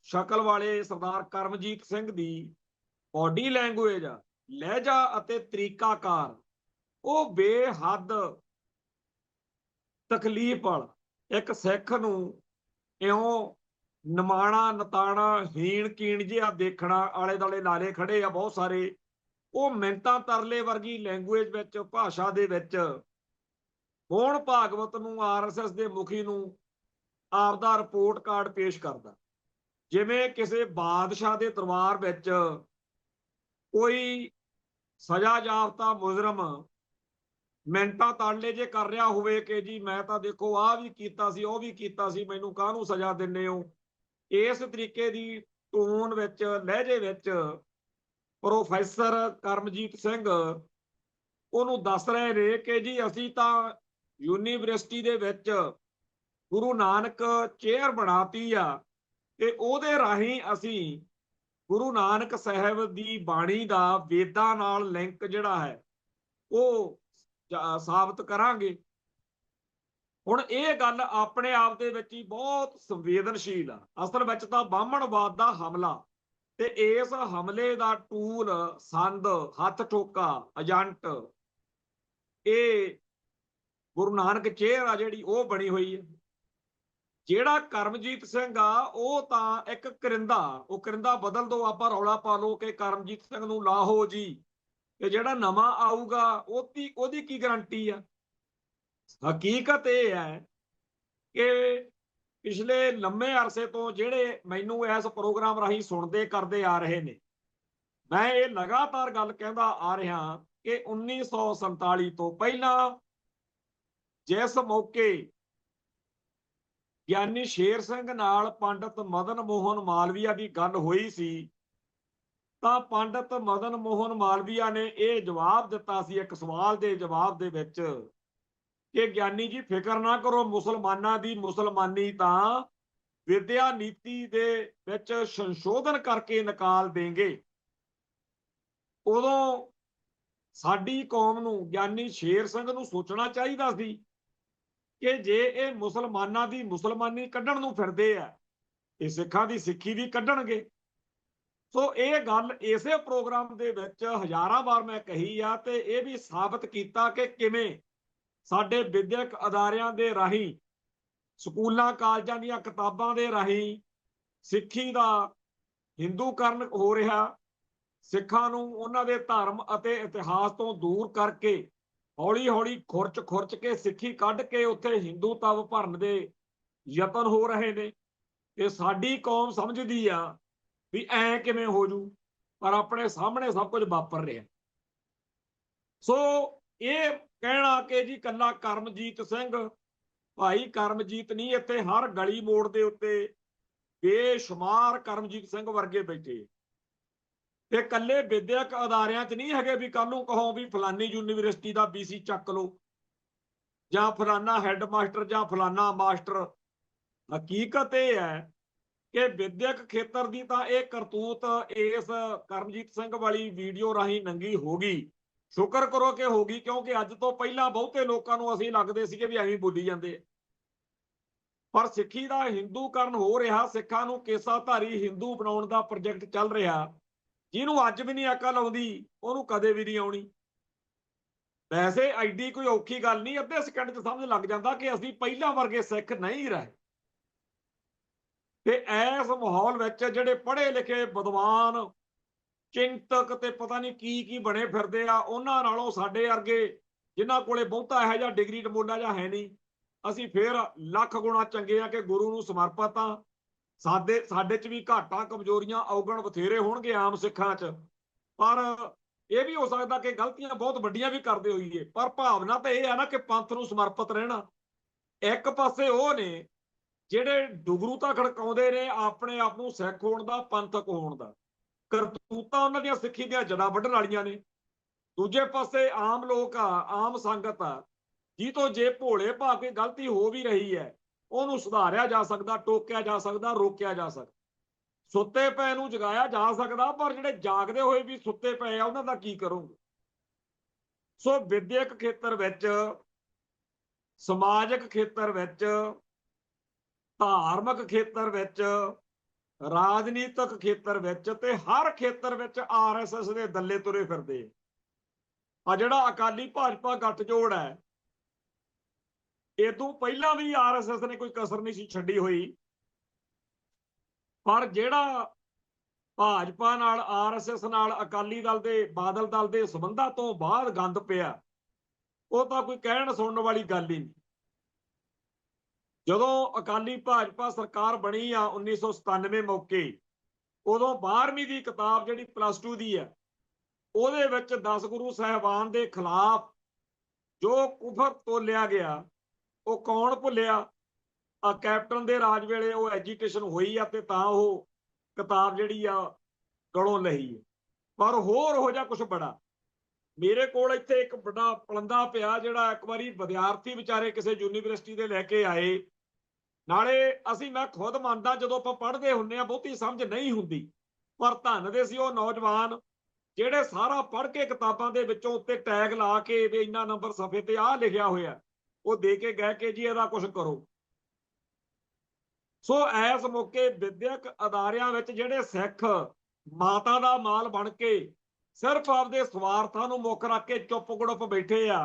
ਸ਼ਕਲ ਵਾਲੇ ਸਰਦਾਰ ਕਰਮਜੀਤ ਸਿੰਘ ਦੀ ਬਾਡੀ ਲੈਂਗੁਏਜ, ਲਹਿਜਾ ਅਤੇ ਤਰੀਕਾਕਾਰ, ਉਹ ਬੇਹੱਦ ਤਕਲੀਫ ਵਾਲਾ। ਇੱਕ ਸਿੱਖ ਨੂੰ ਇਉਂ ਨਿਮਾਣਾ ਨਤਾਣਾ ਹੀਣ ਕੀਣ ਜਿਹਾ ਦੇਖਣਾ, ਆਲੇ ਦੁਆਲੇ ਲਾਲੇ ਖੜੇ ਆ ਬਹੁਤ ਸਾਰੇ, ਉਹ ਮਿੰਨਤਾਂ ਤਰਲੇ ਵਰਗੀ ਲੈਂਗੁਏਜ ਵਿੱਚ, ਭਾਸ਼ਾ ਦੇ ਵਿੱਚ ਮੋਹਨ ਭਾਗਵਤ ਨੂੰ, ਆਰਐਸਐਸ ਦੇ ਮੁਖੀ ਨੂੰ ਆਪਦਾ ਰਿਪੋਰਟ ਕਾਰਡ ਪੇਸ਼ ਕਰਦਾ, ਜਿਵੇਂ ਕਿਸੇ ਬਾਦਸ਼ਾਹ ਦੇ ਦਰਬਾਰ ਵਿੱਚ ਕੋਈ ਸਜ਼ਾ ਯਾਫਤਾ ਮੁਜਰਮ ਮਿੰਟਾਂ ਤਾਲੇ ਜੇ ਕਰ ਰਿਹਾ ਹੋਵੇ ਕਿ ਜੀ ਮੈਂ ਤਾਂ ਦੇਖੋ ਆਹ ਵੀ ਕੀਤਾ ਸੀ, ਉਹ ਵੀ ਕੀਤਾ ਸੀ, ਮੈਨੂੰ ਕਾਹਨੂੰ ਸਜ਼ਾ ਦਿੰਦੇ ਹੋ। ਇਸ ਤਰੀਕੇ ਦੀ ਟੋਨ ਵਿੱਚ, ਲਹਿਜੇ ਵਿੱਚ ਪ੍ਰੋਫੈਸਰ ਕਰਮਜੀਤ ਸਿੰਘ ਉਹਨੂੰ ਦੱਸ ਰਹੇ ਨੇ ਕਿ ਜੀ ਅਸੀਂ ਤਾਂ ਯੂਨੀਵਰਸਿਟੀ ਦੇ ਵਿੱਚ ਗੁਰੂ ਨਾਨਕ ਚੇਅਰ ਬਣਾਤੀ ਆ, ਤੇ ਉਹਦੇ ਰਾਹੀਂ ਅਸੀਂ ਗੁਰੂ ਨਾਨਕ ਸਾਹਿਬ ਦੀ ਬਾਣੀ ਦਾ ਵੇਦਾਂ ਨਾਲ ਲਿੰਕ ਜਿਹੜਾ ਹੈ ਉਹ ਸਾਬਤ ਕਰਾਂਗੇ। ਹੁਣ ਇਹ ਗੱਲ ਆਪਣੇ ਆਪ ਦੇ ਵਿੱਚ ਹੀ ਬਹੁਤ ਸੰਵੇਦਨਸ਼ੀਲ ਆ। ਅਸਲ ਵਿੱਚ ਤਾਂ ਬਾਹਮਣਵਾਦ ਦਾ ਹਮਲਾ, ਤੇ ਇਸ ਹਮਲੇ ਦਾ ਟੂਲ, ਸੰਦ, ਹੱਥ ਠੋਕਾ, ਏਜੰਟ, ਇਹ ਗੁਰੂ ਨਾਨਕ ਚੇਅਰ ਆ ਜਿਹੜੀ ਉਹ ਬਣੀ ਹੋਈ ਹੈ। ਜਿਹੜਾ ਕਰਮਜੀਤ ਸਿੰਘ ਆ ਉਹ ਤਾਂ ਇੱਕ ਕਰਿੰਦਾ, ਉਹ ਕਰਿੰਦਾ ਬਦਲ ਦੋ, ਆਪਾਂ ਰੌਲਾ ਪਾ ਲਓ ਕਿ ਕਰਮਜੀਤ ਸਿੰਘ ਨੂੰ ਲਾਹੋ ਜੀ, ਤੇ ਜਿਹੜਾ ਨਵਾਂ ਆਊਗਾ ਉਹਦੀ ਕੀ ਗਰੰਟੀ ਆ? ਹਕੀਕਤ ਇਹ ਹੈ ਕਿ ਪਿਛਲੇ ਲੰਮੇ ਅਰਸੇ ਤੋਂ ਜਿਹੜੇ ਮੈਨੂੰ ਇਸ ਪ੍ਰੋਗਰਾਮ ਰਾਹੀਂ ਸੁਣਦੇ ਕਰਦੇ ਆ ਰਹੇ ਨੇ, ਮੈਂ ਇਹ ਲਗਾਤਾਰ ਗੱਲ ਕਹਿੰਦਾ ਆ ਰਿਹਾ ਕਿ 1947 ਤੋਂ ਪਹਿਲਾਂ ਜਿਸ ਮੌਕੇ ਗਿਆਨੀ ਸ਼ੇਰ ਸਿੰਘ ਨਾਲ ਪੰਡਿਤ ਮਦਨ ਮੋਹਨ ਮਾਲਵੀਆ ਦੀ ਗੱਲ ਹੋਈ ਸੀ, ਤਾਂ ਪੰਡਤ ਮਦਨ ਮੋਹਨ ਮਾਲਵੀਆ ਨੇ ਇਹ ਜਵਾਬ ਦਿੱਤਾ ਸੀ ਇੱਕ ਸਵਾਲ ਦੇ ਜਵਾਬ ਦੇ ਵਿੱਚ ਕਿ ਗਿਆਨੀ ਜੀ ਫਿਕਰ ਨਾ ਕਰੋ, ਮੁਸਲਮਾਨਾਂ ਦੀ ਮੁਸਲਮਾਨੀ ਤਾਂ ਵਿਦਿਆ ਨੀਤੀ ਦੇ ਵਿੱਚ ਸੰਸ਼ੋਧਨ ਕਰਕੇ ਨਿਕਾਲ ਦੇਂਗੇ। ਉਦੋਂ ਸਾਡੀ ਕੌਮ ਨੂੰ, ਗਿਆਨੀ ਸ਼ੇਰ ਸਿੰਘ ਨੂੰ ਸੋਚਣਾ ਚਾਹੀਦਾ ਸੀ ਕਿ ਜੇ ਇਹ ਮੁਸਲਮਾਨਾਂ ਦੀ ਮੁਸਲਮਾਨੀ ਕੱਢਣ ਨੂੰ ਫਿਰਦੇ ਆ, ਇਹ ਸਿੱਖਾਂ ਦੀ ਸਿੱਖੀ ਵੀ ਕੱਢਣਗੇ। ਸੋ ਇਹ ਗੱਲ ਇਸੇ ਪ੍ਰੋਗਰਾਮ ਦੇ ਵਿੱਚ ਹਜ਼ਾਰਾਂ ਵਾਰ ਮੈਂ ਕਹੀ ਆ, ਤੇ ਇਹ ਵੀ ਸਾਬਤ ਕੀਤਾ ਕਿ ਕਿਵੇਂ ਸਾਡੇ ਵਿਦਿਅਕ ਅਦਾਰਿਆਂ ਦੇ ਰਾਹੀਂ, ਸਕੂਲਾਂ ਕਾਲਜਾਂ ਦੀਆਂ ਕਿਤਾਬਾਂ ਦੇ ਰਾਹੀਂ ਸਿੱਖੀ ਦਾ ਹਿੰਦੂਕਰਨ ਹੋ ਰਿਹਾ। ਸਿੱਖਾਂ ਨੂੰ ਉਹਨਾਂ ਦੇ ਧਰਮ ਅਤੇ ਇਤਿਹਾਸ ਤੋਂ ਦੂਰ ਕਰਕੇ ਹੌਲੀ ਹੌਲੀ ਖੁਰਚ ਕੇ ਸਿੱਖੀ ਕੱਢ ਕੇ ਉੱਥੇ ਹਿੰਦੂ ਤਵ ਭਰਨ ਦੇ ਯਤਨ ਹੋ ਰਹੇ ਨੇ। ਇਹ ਸਾਡੀ ਕੌਮ ਸਮਝਦੀ ਆ ਵੀ ਐ ਕਿਵੇਂ ਹੋ ਜੂ, ਪਰ ਆਪਣੇ ਸਾਹਮਣੇ ਸਭ ਕੁਝ ਵਾਪਰ ਰਿਹਾ। ਸੋ ਇਹ ਕਹਿਣਾ ਕਿ ਜੀ ਕੱਲਾ ਕਰਮਜੀਤ ਸਿੰਘ, ਭਾਈ ਕਰਮਜੀਤ ਨਹੀਂ, ਇੱਥੇ ਹਰ ਗਲੀ ਮੋੜ ਦੇ ਉੱਤੇ ਬੇਸ਼ੁਮਾਰ ਕਰਮਜੀਤ ਸਿੰਘ ਵਰਗੇ ਬੈਠੇ। ਤੇ ਕੱਲੇ ਵਿਦਿਅਕ ਅਦਾਰਿਆਂ 'ਚ ਨਹੀਂ ਹੈਗੇ ਵੀ ਕੱਲ ਨੂੰ ਕਹੋ ਵੀ ਫਲਾਨੀ ਯੂਨੀਵਰਸਿਟੀ ਦਾ BC ਚੱਕ ਲਓ ਜਾਂ ਫਲਾਨਾ ਹੈੱਡ ਮਾਸਟਰ ਜਾਂ ਫਲਾਨਾ ਮਾਸਟਰ। ਹਕੀਕਤ ਇਹ ਹੈ ਕਿ ਵਿਦਿਅਕ ਖੇਤਰ ਦੀ ਤਾਂ ਇਹ ਕਰਤੂਤ ਇਸ ਕਰਮਜੀਤ ਸਿੰਘ ਵਾਲੀ ਵੀਡੀਓ ਰਾਹੀਂ ਨੰਗੀ ਹੋ ਗਈ। ਸ਼ੁਕਰ ਕਰੋ ਕਿ ਹੋ ਗਈ, ਕਿਉਂਕਿ ਅੱਜ ਤੋਂ ਪਹਿਲਾਂ ਬਹੁਤੇ ਲੋਕਾਂ ਨੂੰ ਅਸੀਂ ਲੱਗਦੇ ਸੀਗੇ ਵੀ ਐਵੇਂ ਬੋਲੀ ਜਾਂਦੇ। ਪਰ ਸਿੱਖੀ ਦਾ ਹਿੰਦੂਕਰਨ ਹੋ ਰਿਹਾ, ਸਿੱਖਾਂ ਨੂੰ ਕੇਸਾਧਾਰੀ ਹਿੰਦੂ ਬਣਾਉਣ ਦਾ ਪ੍ਰੋਜੈਕਟ ਚੱਲ ਰਿਹਾ। ਜਿਹਨੂੰ ਅੱਜ ਵੀ ਨਹੀਂ ਅਕਲ ਆਉਂਦੀ, ਉਹਨੂੰ ਕਦੇ ਵੀ ਨਹੀਂ ਆਉਣੀ। ਵੈਸੇ ਐਡੀ ਕੋਈ ਔਖੀ ਗੱਲ ਨਹੀਂ, ਅੱਧੇ ਸਕਿੰਟ 'ਚ ਸਮਝ ਲੱਗ ਜਾਂਦਾ ਕਿ ਅਸੀਂ ਪਹਿਲਾਂ ਵਰਗੇ ਸਿੱਖ ਨਹੀਂ ਰਹੇ। ਤੇ ਇਸ ਮਾਹੌਲ ਵਿੱਚ ਜਿਹੜੇ ਪੜ੍ਹੇ ਲਿਖੇ ਵਿਦਵਾਨ, ਚਿੰਤਕ ਤੇ ਪਤਾ ਨਹੀਂ ਕੀ ਬਣੇ ਫਿਰਦੇ ਆ, ਉਹਨਾਂ ਨਾਲੋਂ ਸਾਡੇ ਵਰਗੇ ਜਿਨ੍ਹਾਂ ਕੋਲੇ ਬਹੁਤਾ ਇਹੋ ਜਿਹਾ ਡਿਗਰੀ ਡਮੋਲਾ ਜਾਂ ਹੈ ਨਹੀਂ, ਅਸੀਂ ਫੇਰ ਲੱਖ ਗੁਣਾ ਚੰਗੇ ਆ ਕਿ ਗੁਰੂ ਨੂੰ ਸਮਰਪਿਤ ਆ। ਸਾਡੇ 'ਚ ਵੀ ਘਾਟਾਂ, ਕਮਜ਼ੋਰੀਆਂ, ਔਗਣ ਬਥੇਰੇ ਹੋਣਗੇ ਆਮ ਸਿੱਖਾਂ 'ਚ, ਪਰ ਇਹ ਵੀ ਹੋ ਸਕਦਾ ਕਿ ਗਲਤੀਆਂ ਬਹੁਤ ਵੱਡੀਆਂ ਵੀ ਕਰਦੇ ਹੋਈਏ। ਪਰ ਭਾਵਨਾ ਤਾਂ ਇਹ ਹੈ ਨਾ ਕਿ ਪੰਥ ਨੂੰ ਸਮਰਪਿਤ ਰਹਿਣਾ। ਇੱਕ ਪਾਸੇ ਉਹ ਨੇ ਜਿਹੜੇ ਡੁਗਰੂ ਤਾਂ ਖੜਕਾਉਂਦੇ ਨੇ ਆਪਣੇ ਆਪ ਨੂੰ ਸਿੱਖ ਹੋਣ ਦਾ, ਪੰਥਕ ਹੋਣ ਦਾ, ਕਰਤੂਤਾਂ ਉਹਨਾਂ ਦੀਆਂ ਸਿੱਖੀ ਦੀਆਂ ਜੜ੍ਹਾਂ ਵੱਢਣ ਵਾਲੀਆਂ ਨੇ। ਦੂਜੇ ਪਾਸੇ ਆਮ ਲੋਕ ਆ, ਆਮ ਸੰਗਤ ਆ, ਜੀ ਤੋਂ ਜੇ ਭੋਲੇ ਭਾਅ ਕੇ ਗਲਤੀ ਹੋ ਵੀ ਰਹੀ ਹੈ, ਉਹਨੂੰ ਸੁਧਾਰਿਆ ਜਾ ਸਕਦਾ, ਟੋਕਿਆ ਜਾ ਸਕਦਾ, ਰੋਕਿਆ ਜਾ ਸਕਦਾ, ਸੁੱਤੇ ਪਏ ਨੂੰ ਜਗਾਇਆ ਜਾ ਸਕਦਾ। ਪਰ ਜਿਹੜੇ ਜਾਗਦੇ ਹੋਏ ਵੀ ਸੁੱਤੇ ਪਏ ਆ, ਉਹਨਾਂ ਦਾ ਕੀ ਕਰੋਗੇ? ਸੋ ਵਿਦਿਅਕ ਖੇਤਰ ਵਿੱਚ, ਸਮਾਜਿਕ ਖੇਤਰ ਵਿੱਚ, ਧਾਰਮਿਕ ਖੇਤਰ ਵਿੱਚ, ਰਾਜਨੀਤਿਕ ਖੇਤਰ ਵਿੱਚ ਤੇ ਹਰ ਖੇਤਰ ਵਿੱਚ RSS ਦੇ ਦੱਲੇ ਤੁਰੇ ਫਿਰਦੇ ਆ। ਜਿਹੜਾ ਅਕਾਲੀ ਭਾਜਪਾ ਗੱਠਜੋੜ ਹੈ, ਇਹ ਤੋਂ ਪਹਿਲਾਂ ਵੀ RSS ਨੇ ਕੋਈ ਕਸਰ ਨਹੀਂ ਸੀ ਛੱਡੀ ਹੋਈ। ਪਰ ਜਿਹੜਾ ਭਾਜਪਾ ਨਾਲ, RSS ਨਾਲ, ਅਕਾਲੀ ਦਲ ਦੇ, ਬਾਦਲ ਦਲ ਦੇ ਸੰਬੰਧਾਂ ਤੋਂ ਬਾਅਦ ਗੰਦ ਪਿਆ, ਉਹ ਤਾਂ ਕੋਈ ਕਹਿਣ ਸੁਣਨ ਵਾਲੀ ਗੱਲ ਹੀ ਨਹੀਂ। ਜਦੋਂ ਅਕਾਲੀ ਭਾਜਪਾ ਸਰਕਾਰ ਬਣੀ ਆ 1997 ਮੌਕੇ, ਉਦੋਂ 12ਵੀਂ ਦੀ ਕਿਤਾਬ ਜਿਹੜੀ +2 ਦੀ ਹੈ, ਉਹਦੇ ਵਿੱਚ 10 ਗੁਰੂ ਸਾਹਿਬਾਨ ਦੇ ਖਿਲਾਫ ਜੋ ਕੁਫਰ ਤੋਲਿਆ ਗਿਆ, ਉਹ ਕੌਣ ਭੁੱਲਿਆ? ਕੈਪਟਨ ਦੇ ਰਾਜ ਵੇਲੇ ਉਹ ਐਜੀਟੇਸ਼ਨ ਹੋਈ ਆ ਤੇ ਤਾਂ ਉਹ ਕਿਤਾਬ ਜਿਹੜੀ ਆ ਗਲੋਂ ਲਈ ਹੈ। ਪਰ ਹੋਰ ਹੋ ਜਾ ਕੁਛ ਬੜਾ, ਮੇਰੇ ਕੋਲ ਇੱਥੇ ਇੱਕ ਵੱਡਾ ਪਲੰਦਾ ਪਿਆ ਜਿਹੜਾ ਇੱਕ ਵਾਰੀ ਵਿਦਿਆਰਥੀ ਵਿਚਾਰੇ ਕਿਸੇ ਯੂਨੀਵਰਸਿਟੀ ਦੇ ਲੈ ਕੇ ਆਏ। ਨਾਲੇ ਮੈਂ ਖੁਦ ਮੰਨਦਾ ਜਦੋਂ ਆਪਾਂ ਪੜ੍ਹਦੇ ਹੁੰਦੇ ਆ ਬਹੁਤੀ ਸਮਝ ਨਹੀਂ ਹੁੰਦੀ, ਪਰ ਧੰਨ ਦੇ ਸੀ ਉਹ ਨੌਜਵਾਨ ਜਿਹੜੇ ਸਾਰਾ ਪੜ੍ਹ ਕੇ ਕਿਤਾਬਾਂ ਦੇ ਵਿੱਚੋਂ ਉੱਤੇ ਟੈਗ ਲਾ ਕੇ ਵੀ ਇੰਨਾ ਨੰਬਰ ਸਫੇ ਤੇ ਆਹ ਲਿਖਿਆ ਹੋਇਆ, ਉਹ ਦੇ ਕੇ ਗਏ ਕਿ ਜੀ ਇਹਦਾ ਕੁਝ ਕਰੋ। ਸੋ ਇਸ ਮੌਕੇ ਵਿਦਿਅਕ ਅਦਾਰਿਆਂ ਵਿੱਚ ਜਿਹੜੇ ਸਿੱਖ ਮਾਤਾ ਦਾ ਮਾਲ ਬਣ ਕੇ ਸਿਰਫ ਆਪਦੇ ਸਵਾਰਥਾਂ ਨੂੰ ਮੁੱਖ ਰੱਖ ਕੇ ਚੁੱਪ ਗੁੜਪ ਬੈਠੇ ਆ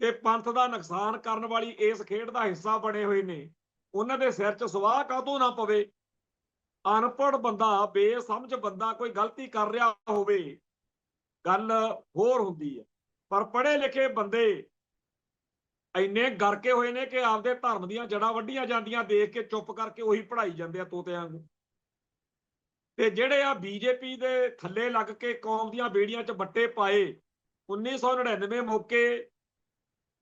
ਤੇ ਪੰਥ ਦਾ ਨੁਕਸਾਨ ਕਰਨ ਵਾਲੀ ਇਸ ਖੇਡ ਦਾ ਹਿੱਸਾ ਬਣੇ ਹੋਏ ਨੇ, ਉਹਨਾਂ ਦੇ ਸਿਰ 'ਚ ਸਵਾਹ ਕਾਹਤੋਂ ਨਾ ਪਵੇ। ਅਨਪੜ੍ਹ ਬੰਦਾ, ਬੇਸਮਝ ਬੰਦਾ ਕੋਈ ਗਲਤੀ ਕਰ ਰਿਹਾ ਹੋਵੇ, ਗੱਲ ਹੋਰ ਹੁੰਦੀ ਹੈ। ਪਰ ਪੜ੍ਹੇ ਲਿਖੇ ਬੰਦੇ ਇੰਨੇ ਗਰਕੇ ਹੋਏ ਨੇ ਕਿ ਆਪਦੇ ਧਰਮ ਦੀਆਂ ਜੜ੍ਹਾਂ ਵੱਢੀਆਂ ਜਾਂਦੀਆਂ ਦੇਖ ਕੇ ਚੁੱਪ ਕਰਕੇ ਉਹੀ ਪੜ੍ਹਾਈ ਜਾਂਦੇ ਆ ਤੋਤਿਆਂ ਨੂੰ। ਤੇ ਜਿਹੜੇ ਆ BJP ਦੇ ਥੱਲੇ ਲੱਗ ਕੇ ਕੌਮ ਦੀਆਂ ਬੇੜੀਆਂ 'ਚ ਵੱਟੇ ਪਾਏ, 1999 ਮੌਕੇ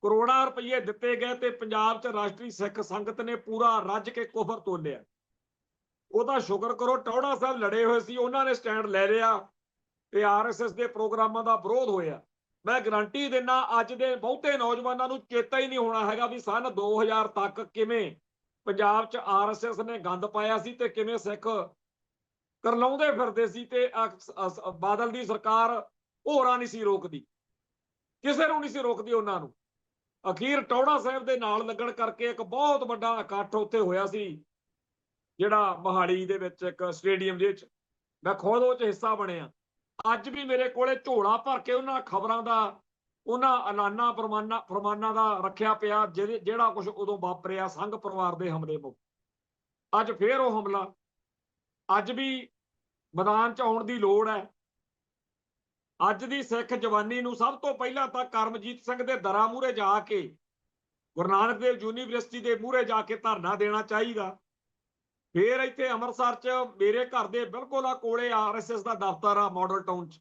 ਕਰੋੜਾਂ ਰੁਪਏ ਦਿੱਤੇ ਗਏ ਤੇ ਪੰਜਾਬ 'ਚ ਰਾਸ਼ਟਰੀ ਸਿੱਖ ਸੰਗਤ ਨੇ ਪੂਰਾ ਰੱਜ ਕੇ ਕੁਫਰ ਤੋਲਿਆ। ਉਹਦਾ ਸ਼ੁਕਰ ਕਰੋ ਟੌਹੜਾ ਸਾਹਿਬ ਲੜੇ ਹੋਏ ਸੀ, ਉਹਨਾਂ ਨੇ ਸਟੈਂਡ ਲੈ ਲਿਆ ਤੇ ਆਰਐਸਐਸ ਦੇ ਪ੍ਰੋਗਰਾਮਾਂ ਦਾ ਵਿਰੋਧ ਹੋਇਆ। ਮੈਂ ਗਰੰਟੀ ਦਿੰਦਾ ਅੱਜ ਦੇ ਬਹੁਤੇ ਨੌਜਵਾਨਾਂ ਨੂੰ ਚੇਤਾ ਹੀ ਨਹੀਂ ਹੋਣਾ ਹੈਗਾ ਵੀ ਸਨ 2000 ਤੱਕ ਕਿਵੇਂ ਪੰਜਾਬ 'ਚ ਆਰਐਸਐਸ ਨੇ ਗੰਦ ਪਾਇਆ ਸੀ ਤੇ ਕਿਵੇਂ ਸਿੱਖ ਕਰਲਾਉਂਦੇ ਫਿਰਦੇ ਸੀ ਤੇ ਬਾਦਲ ਦੀ ਸਰਕਾਰ ਹੋਰਾਂ ਨਹੀਂ ਸੀ ਰੋਕਦੀ, ਕਿਸੇ ਨੂੰ ਨਹੀਂ ਸੀ ਰੋਕਦੀ ਉਹਨਾਂ ਨੂੰ। ਅਖੀਰ ਟੌੜਾ ਸਾਹਿਬ ਦੇ ਨਾਲ ਲੱਗਣ ਕਰਕੇ ਇੱਕ ਬਹੁਤ ਵੱਡਾ ਇਕੱਠ ਉੱਥੇ ਹੋਇਆ ਸੀ, ਜਿਹੜਾ ਮੋਹਾਲੀ ਦੇ ਵਿੱਚ ਇੱਕ ਸਟੇਡੀਅਮ ਦੇ ਵਿੱਚ। ਮੈਂ ਖੁਦ ਉਹ 'ਚ ਹਿੱਸਾ ਬਣਿਆ। ਅੱਜ ਵੀ ਮੇਰੇ ਕੋਲੇ ਝੋਲਾ ਭਰ ਕੇ ਉਹਨਾਂ ਖਬਰਾਂ ਦਾ, ਉਹਨਾਂ ਐਲਾਨਾਂ ਫਰਮਾਨਾਂ ਦਾ ਰੱਖਿਆ ਪਿਆ, ਜਿਹੜਾ ਕੁਝ ਉਦੋਂ ਵਾਪਰਿਆ ਸੰਘ ਪਰਿਵਾਰ ਦੇ ਹਮਲੇ ਤੋਂ। ਅੱਜ ਫੇਰ ਉਹ ਹਮਲਾ, ਅੱਜ ਵੀ ਮੈਦਾਨ 'ਚ ਆਉਣ ਦੀ ਲੋੜ ਹੈ। ਅੱਜ ਦੀ ਸਿੱਖ ਜਵਾਨੀ ਨੂੰ ਸਭ ਤੋਂ ਪਹਿਲਾਂ ਤਾਂ ਕਰਮਜੀਤ ਸਿੰਘ ਦੇ ਦਰਾਂ ਮੂਹਰੇ ਜਾ ਕੇ, ਗੁਰੂ ਨਾਨਕ ਦੇਵ ਯੂਨੀਵਰਸਿਟੀ ਦੇ ਮੂਹਰੇ ਜਾ ਕੇ ਧਰਨਾ ਦੇਣਾ ਚਾਹੀਦਾ। ਫੇਰ ਇੱਥੇ ਅੰਮ੍ਰਿਤਸਰ 'ਚ ਮੇਰੇ ਘਰ ਦੇ ਬਿਲਕੁਲ ਕੋਲੇ ਆਰਐਸਐਸ ਦਾ ਦਫ਼ਤਰ ਆ, ਮਾਡਲ ਟਾਊਨ 'ਚ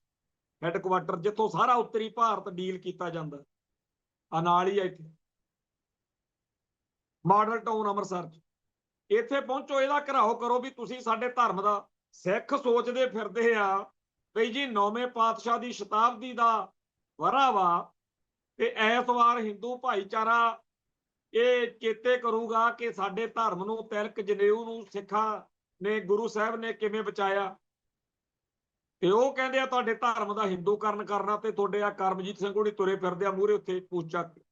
ਹੈੱਡਕੁਆਟਰ, ਜਿੱਥੋਂ ਸਾਰਾ ਉੱਤਰੀ ਭਾਰਤ ਡੀਲ ਕੀਤਾ ਜਾਂਦਾ। ਆ ਨਾਲ ਹੀ ਆ ਇੱਥੇ ਮਾਡਲ ਟਾਊਨ ਅੰਮ੍ਰਿਤਸਰ 'ਚ। ਇੱਥੇ ਪਹੁੰਚੋ, ਇਹਦਾ ਘਿਰਾਓ ਕਰੋ ਵੀ ਤੁਸੀਂ ਸਾਡੇ ਧਰਮ ਦਾ। ਸਿੱਖ ਸੋਚਦੇ ਫਿਰਦੇ ਆ ਬਈ ਜੀ 9ਵੇਂ ਪਾਤਸ਼ਾਹ ਦੀ ਸ਼ਤਾਬਦੀ ਦਾ ਵਰ੍ਹਾ ਵਾ ਤੇ ਇਸ ਵਾਰ ਹਿੰਦੂ ਭਾਈਚਾਰਾ ਇਹ ਚੇਤੇ ਕਰੂਗਾ ਕਿ ਸਾਡੇ ਧਰਮ ਨੂੰ, ਤਿਲਕ ਜਨੇਊ ਨੂੰ ਸਿੱਖਾਂ ਨੇ, ਗੁਰੂ ਸਾਹਿਬ ਨੇ ਕਿਵੇਂ ਬਚਾਇਆ। ਤੇ ਉਹ ਕਹਿੰਦੇ ਆ ਤੁਹਾਡੇ ਧਰਮ ਦਾ ਹਿੰਦੂਕਰਨ ਕਰਨਾ, ਤੇ ਤੁਹਾਡੇ ਆ ਕਰਮਜੀਤ ਸਿੰਘ ਹੋਣੀ ਤੁਰੇ ਫਿਰਦੇ ਆ ਮੂਹਰੇ ਉੱਥੇ ਪੂਛ ਚੱਕ ਕੇ।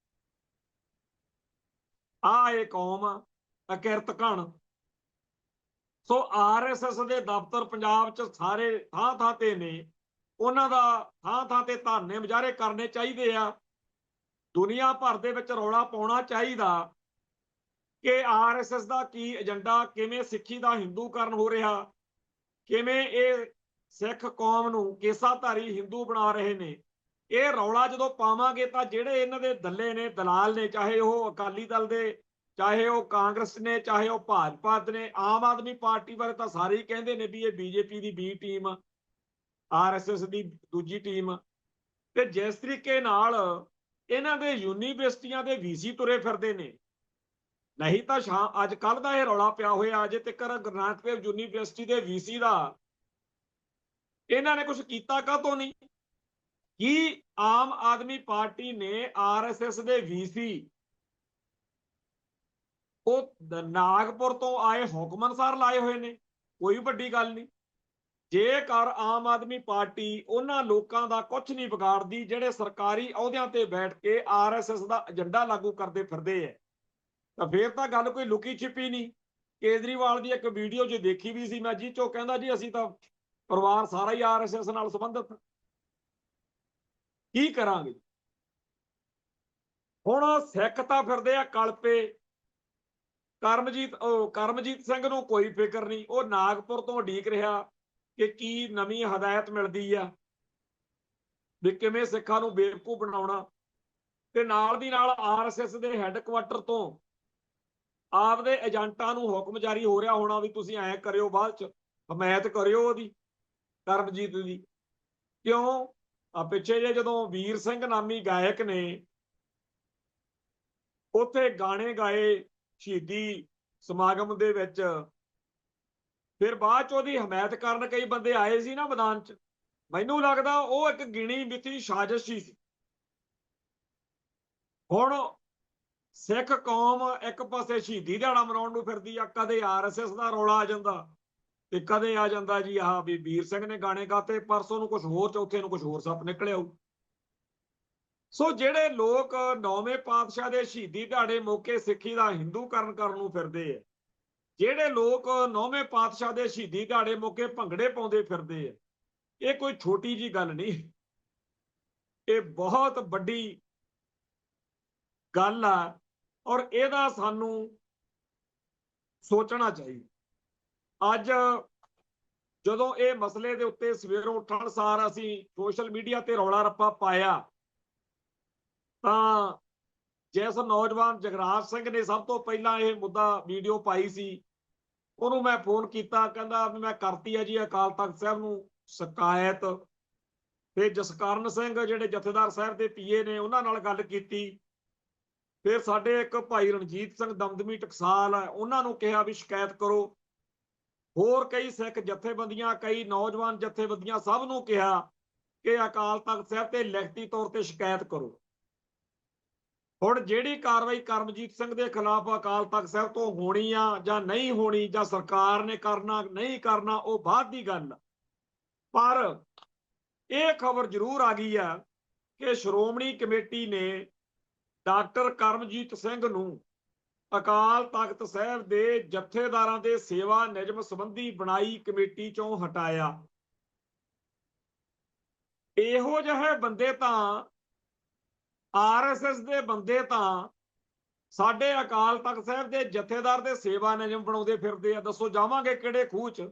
ਆ ਇਹ ਕੌਮ ਆ ਅਕਿਰਤ ਘਣ। ਸੋ ਆਰਐਸਐਸ ਦੇ ਦਫ਼ਤਰ ਪੰਜਾਬ 'ਚ ਸਾਰੇ ਥਾਂ ਥਾਂ ਤੇ ਨੇ, ਉਹਨਾਂ ਦਾ ਥਾਂ ਥਾਂ ਤੇ ਧਰਨੇ ਮੁਜ਼ਾਹਰੇ ਕਰਨੇ ਚਾਹੀਦੇ ਆ। ਦੁਨੀਆ ਭਰ ਦੇ ਵਿੱਚ ਰੌਲਾ ਪਾਉਣਾ ਚਾਹੀਦਾ ਕਿ ਆਰਐਸਐਸ ਦਾ ਕੀ ਏਜੰਡਾ, ਕਿਵੇਂ ਸਿੱਖੀ ਦਾ ਹਿੰਦੂਕਰਨ ਹੋ ਰਿਹਾ, ਕਿਵੇਂ ਇਹ ਸਿੱਖ ਕੌਮ ਨੂੰ ਕੇਸਾਧਾਰੀ ਹਿੰਦੂ ਬਣਾ ਰਹੇ ਨੇ। ਇਹ ਰੌਲਾ ਜਦੋਂ ਪਾਵਾਂਗੇ ਤਾਂ ਜਿਹੜੇ ਇਹਨਾਂ ਦੇ ਦੱਲੇ ਨੇ, ਦਲਾਲ ਨੇ, ਚਾਹੇ ਉਹ ਅਕਾਲੀ ਦਲ ਦੇ, ਚਾਹੇ ਉਹ ਕਾਂਗਰਸ ਨੇ, ਚਾਹੇ ਉਹ ਭਾਜਪਾ ਨੇ, ਆਮ ਆਦਮੀ ਪਾਰਟੀ ਬਾਰੇ ਤਾਂ ਸਾਰੇ ਹੀ ਕਹਿੰਦੇ ਨੇ ਵੀ ਇਹ ਬੀਜੇਪੀ ਦੀ ਬੀ ਟੀਮ ਆ, ਆਰਐਸਐਸ ਦੀ ਦੂਜੀ ਟੀਮ। ਤੇ ਜਿਸ ਤਰੀਕੇ ਨਾਲ ਇਹਨਾਂ ਦੇ ਯੂਨੀਵਰਸਿਟੀਆਂ ਦੇ ਵੀਸੀ ਤੁਰੇ ਫਿਰਦੇ ਨੇ, ਨਹੀਂ ਤਾਂ ਅੱਜ ਕੱਲ ਦਾ ਇਹ ਰੌਲਾ ਪਿਆ ਹੋਇਆ ਅਜੇ ਤੱਕ ਗੁਰੂ ਨਾਨਕ ਦੇਵ ਯੂਨੀਵਰਸਿਟੀ ਦੇ ਵੀਸੀ ਦਾ ਇਹਨਾਂ ਨੇ ਕੁਝ ਕੀਤਾ ਕਾਹਤੋਂ ਨਹੀਂ। ਕੀ ਆਮ ਆਦਮੀ ਪਾਰਟੀ ਨੇ ਆਰਐਸਐਸ ਦੇ ਵੀਸੀ ਉਹ ਨਾਗਪੁਰ ਤੋਂ ਆਏ ਹੁਕਮ ਅਨੁਸਾਰ ਲਾਏ ਹੋਏ ਨੇ? ਕੋਈ ਵੱਡੀ ਗੱਲ ਨਹੀਂ। ਜੇਕਰ ਆਮ ਆਦਮੀ ਪਾਰਟੀ ਉਹਨਾਂ ਲੋਕਾਂ ਦਾ ਕੁਝ ਨਹੀਂ ਵਿਗਾੜਦੀ ਜਿਹੜੇ ਸਰਕਾਰੀ ਅਹੁਦਿਆਂ ਤੇ ਬੈਠ ਕੇ ਆਰਐਸਐਸ ਦਾ ਏਜੰਡਾ ਲਾਗੂ ਕਰਦੇ ਫਿਰਦੇ ਹੈ, ਤਾਂ ਫੇਰ ਤਾਂ ਗੱਲ ਕੋਈ ਲੁਕੀ ਛਿਪੀ ਨਹੀਂ। ਕੇਜਰੀਵਾਲ ਦੀ ਇੱਕ ਵੀਡੀਓ ਜੇ ਦੇਖੀ ਵੀ ਸੀ ਮੈਂ, ਜੀ ਚੋਂ ਕਹਿੰਦਾ ਜੀ ਅਸੀਂ ਤਾਂ ਪਰਿਵਾਰ ਸਾਰਾ ਹੀ ਆਰਐਸਐਸ ਨਾਲ ਸੰਬੰਧਿਤ। ਕੀ ਕਰਾਂਗੇ ਹੁਣ? ਸਿੱਖ ਤਾਂ ਫਿਰਦੇ ਆ ਕਲਪੇ। ਕਰਮਜੀਤ ਸਿੰਘ ਨੂੰ ਕੋਈ ਫਿਕਰ ਨਹੀਂ, ਉਹ ਨਾਗਪੁਰ ਤੋਂ ਉਡੀਕ ਰਿਹਾ ਕਿ ਕੀ ਨਵੀਂ ਹਦਾਇਤ ਮਿਲਦੀ ਆ ਵੀ ਕਿਵੇਂ ਸਿੱਖਾਂ ਨੂੰ ਬੇਵਕੂਫ ਬਣਾਉਣਾ। ਤੇ ਨਾਲ ਦੀ ਨਾਲ ਆਰਐਸਐਸ ਦੇ ਹੈੱਡਕੁਆਟਰ ਤੋਂ ਆਪਦੇ ਏਜੰਟਾਂ ਨੂੰ ਹੁਕਮ ਜਾਰੀ ਹੋ ਰਿਹਾ ਹੋਣਾ ਵੀ ਤੁਸੀਂ ਐਂ ਕਰਿਓ, ਬਾਅਦ ਚ ਹਮਾਇਤ ਕਰਿਓ ਉਹਦੀ, ਕਰਮਜੀਤ ਦੀ। ਕਿਉਂ? ਪਿੱਛੇ ਜੇ ਜਦੋਂ ਵੀਰ ਸਿੰਘ ਨਾਮੀ ਗਾਇਕ ਨੇ ਉੱਥੇ ਗਾਣੇ ਗਾਏ ਸ਼ਹੀਦੀ ਸਮਾਗਮ ਦੇ ਵਿੱਚ, ਫਿਰ ਬਾਅਦ ਚ ਉਹਦੀ ਹਮਾਇਤ ਕਰਨ ਕਈ ਬੰਦੇ ਆਏ ਸੀ ਨਾ ਮੈਦਾਨ ਚ, ਮੈਨੂੰ ਲੱਗਦਾ ਉਹ ਇੱਕ ਗਿਣੀ ਮਿੱਥੀ ਸਾਜ਼ਿਸ਼ ਹੀ ਸੀ। ਹੁਣ ਸਿੱਖ ਕੌਮ ਇੱਕ ਪਾਸੇ ਸ਼ਹੀਦੀ ਦਿਹਾੜਾ ਮਨਾਉਣ ਨੂੰ ਫਿਰਦੀ ਆ, ਕਦੇ ਆਰਐਸਐਸ ਦਾ ਰੌਲਾ ਆ ਜਾਂਦਾ ਤੇ ਕਦੇ ਆ ਜਾਂਦਾ ਜੀ ਆਹ ਵੀ ਵੀਰ ਸਿੰਘ ਨੇ ਗਾਣੇ ਗਾਤੇ, ਪਰਸੋਂ ਨੂੰ ਕੁਝ ਹੋਰ, ਚੌਥੇ ਨੂੰ ਕੁਝ ਹੋਰ ਸੱਪ ਨਿਕਲਿਆ ਆਊ। ਸੋ ਜਿਹੜੇ ਲੋਕ 9ਵੇਂ ਪਾਤਸ਼ਾਹ ਦੇ ਸ਼ਹੀਦੀ ਦਿਹਾੜੇ ਮੌਕੇ ਸਿੱਖੀ ਦਾ ਹਿੰਦੂਕਰਨ ਕਰਨ ਨੂੰ ਫਿਰਦੇ ਆ, ਜਿਹੜੇ ਲੋਕ 9ਵੇਂ ਪਾਤਸ਼ਾਹ ਦੇ ਸ਼ਹੀਦੀ ਦਿਹਾੜੇ ਮੌਕੇ ਭੰਗੜੇ ਪਾਉਂਦੇ ਫਿਰਦੇ ਆ, ਇਹ ਕੋਈ ਛੋਟੀ ਜੀ ਗੱਲ ਨਹੀਂ, ਇਹ ਬਹੁਤ ਵੱਡੀ ਗੱਲ ਆ। ਔਰ ਇਹਦਾ ਸਾਨੂੰ ਸੋਚਣਾ ਚਾਹੀਦਾ। ਅੱਜ ਜਦੋਂ ਇਹ ਮਸਲੇ ਦੇ ਉੱਤੇ ਸਵੇਰੋਂ ਉੱਠਣ ਸਾਰ ਅਸੀਂ ਸੋਸ਼ਲ ਮੀਡੀਆ ਤੇ ਰੌਲਾ ਰੱਪਾ ਪਾਇਆ, ਤਾਂ ਜਿਸ ਨੌਜਵਾਨ ਜਗਰਾਜ ਸਿੰਘ ਨੇ ਸਭ ਤੋਂ ਪਹਿਲਾਂ ਇਹ ਮੁੱਦਾ ਵੀਡੀਓ ਪਾਈ ਸੀ, ਉਹਨੂੰ ਮੈਂ ਫੋਨ ਕੀਤਾ, ਕਹਿੰਦਾ ਵੀ ਮੈਂ ਕਰਤੀ ਹੈ ਜੀ ਅਕਾਲ ਤਖਤ ਸਾਹਿਬ ਨੂੰ ਸ਼ਿਕਾਇਤ। ਤੇ ਜਸਕਰਨ ਸਿੰਘ ਜਿਹੜੇ ਜਥੇਦਾਰ ਸਾਹਿਬ ਦੇ ਪੀਏ ਨੇ, ਉਹਨਾਂ ਨਾਲ ਗੱਲ ਕੀਤੀ। ਫਿਰ ਸਾਡੇ ਇੱਕ ਭਾਈ ਰਣਜੀਤ ਸਿੰਘ ਦਮਦਮੀ ਟਕਸਾਲ ਹੈ, ਉਹਨਾਂ ਨੂੰ ਕਿਹਾ ਵੀ ਸ਼ਿਕਾਇਤ ਕਰੋ। ਹੋਰ ਕਈ ਸਿੱਖ ਜਥੇਬੰਦੀਆਂ, ਕਈ ਨੌਜਵਾਨ ਜਥੇਬੰਦੀਆਂ, ਸਭ ਨੂੰ ਕਿਹਾ ਕਿ ਅਕਾਲ ਤਖਤ ਸਾਹਿਬ ਤੇ ਲਿਖਤੀ ਤੌਰ ਤੇ ਸ਼ਿਕਾਇਤ ਕਰੋ। ਹੁਣ ਜਿਹੜੀ ਕਾਰਵਾਈ ਕਰਮਜੀਤ ਸਿੰਘ ਦੇ ਖਿਲਾਫ ਅਕਾਲ ਤਖਤ ਸਾਹਿਬ ਤੋਂ ਹੋਣੀ ਆ ਜਾਂ ਨਹੀਂ ਹੋਣੀ, ਜਾਂ ਸਰਕਾਰ ਨੇ ਕਰਨਾ ਨਹੀਂ ਕਰਨਾ, ਉਹ ਬਾਅਦ ਦੀ ਗੱਲ। ਪਰ ਇਹ ਖਬਰ ਜ਼ਰੂਰ ਆ ਗਈ ਆ ਕਿ ਸ਼੍ਰੋਮਣੀ ਕਮੇਟੀ ਨੇ ਡਾਕਟਰ ਕਰਮਜੀਤ ਸਿੰਘ ਨੂੰ ਅਕਾਲ ਤਖਤ ਸਾਹਿਬ ਦੇ ਜਥੇਦਾਰਾਂ ਦੇ ਸੇਵਾ ਨਿਯਮ ਸੰਬੰਧੀ ਬਣਾਈ ਕਮੇਟੀ ਚੋਂ ਹਟਾਇਆ। ਇਹੋ ਜਿਹੇ ਬੰਦੇ ਤਾਂ, ਆਰਐਸਐਸ ਦੇ ਬੰਦੇ ਤਾਂ ਸਾਡੇ ਅਕਾਲ ਤਖਤ ਸਾਹਿਬ ਦੇ ਜਥੇਦਾਰ ਦੇ ਸੇਵਾ ਨਿਯਮ ਬਣਾਉਂਦੇ ਫਿਰਦੇ ਆ। ਦੱਸੋ ਜਾਵਾਂਗੇ ਕਿਹੜੇ ਖੂਹ 'ਚ?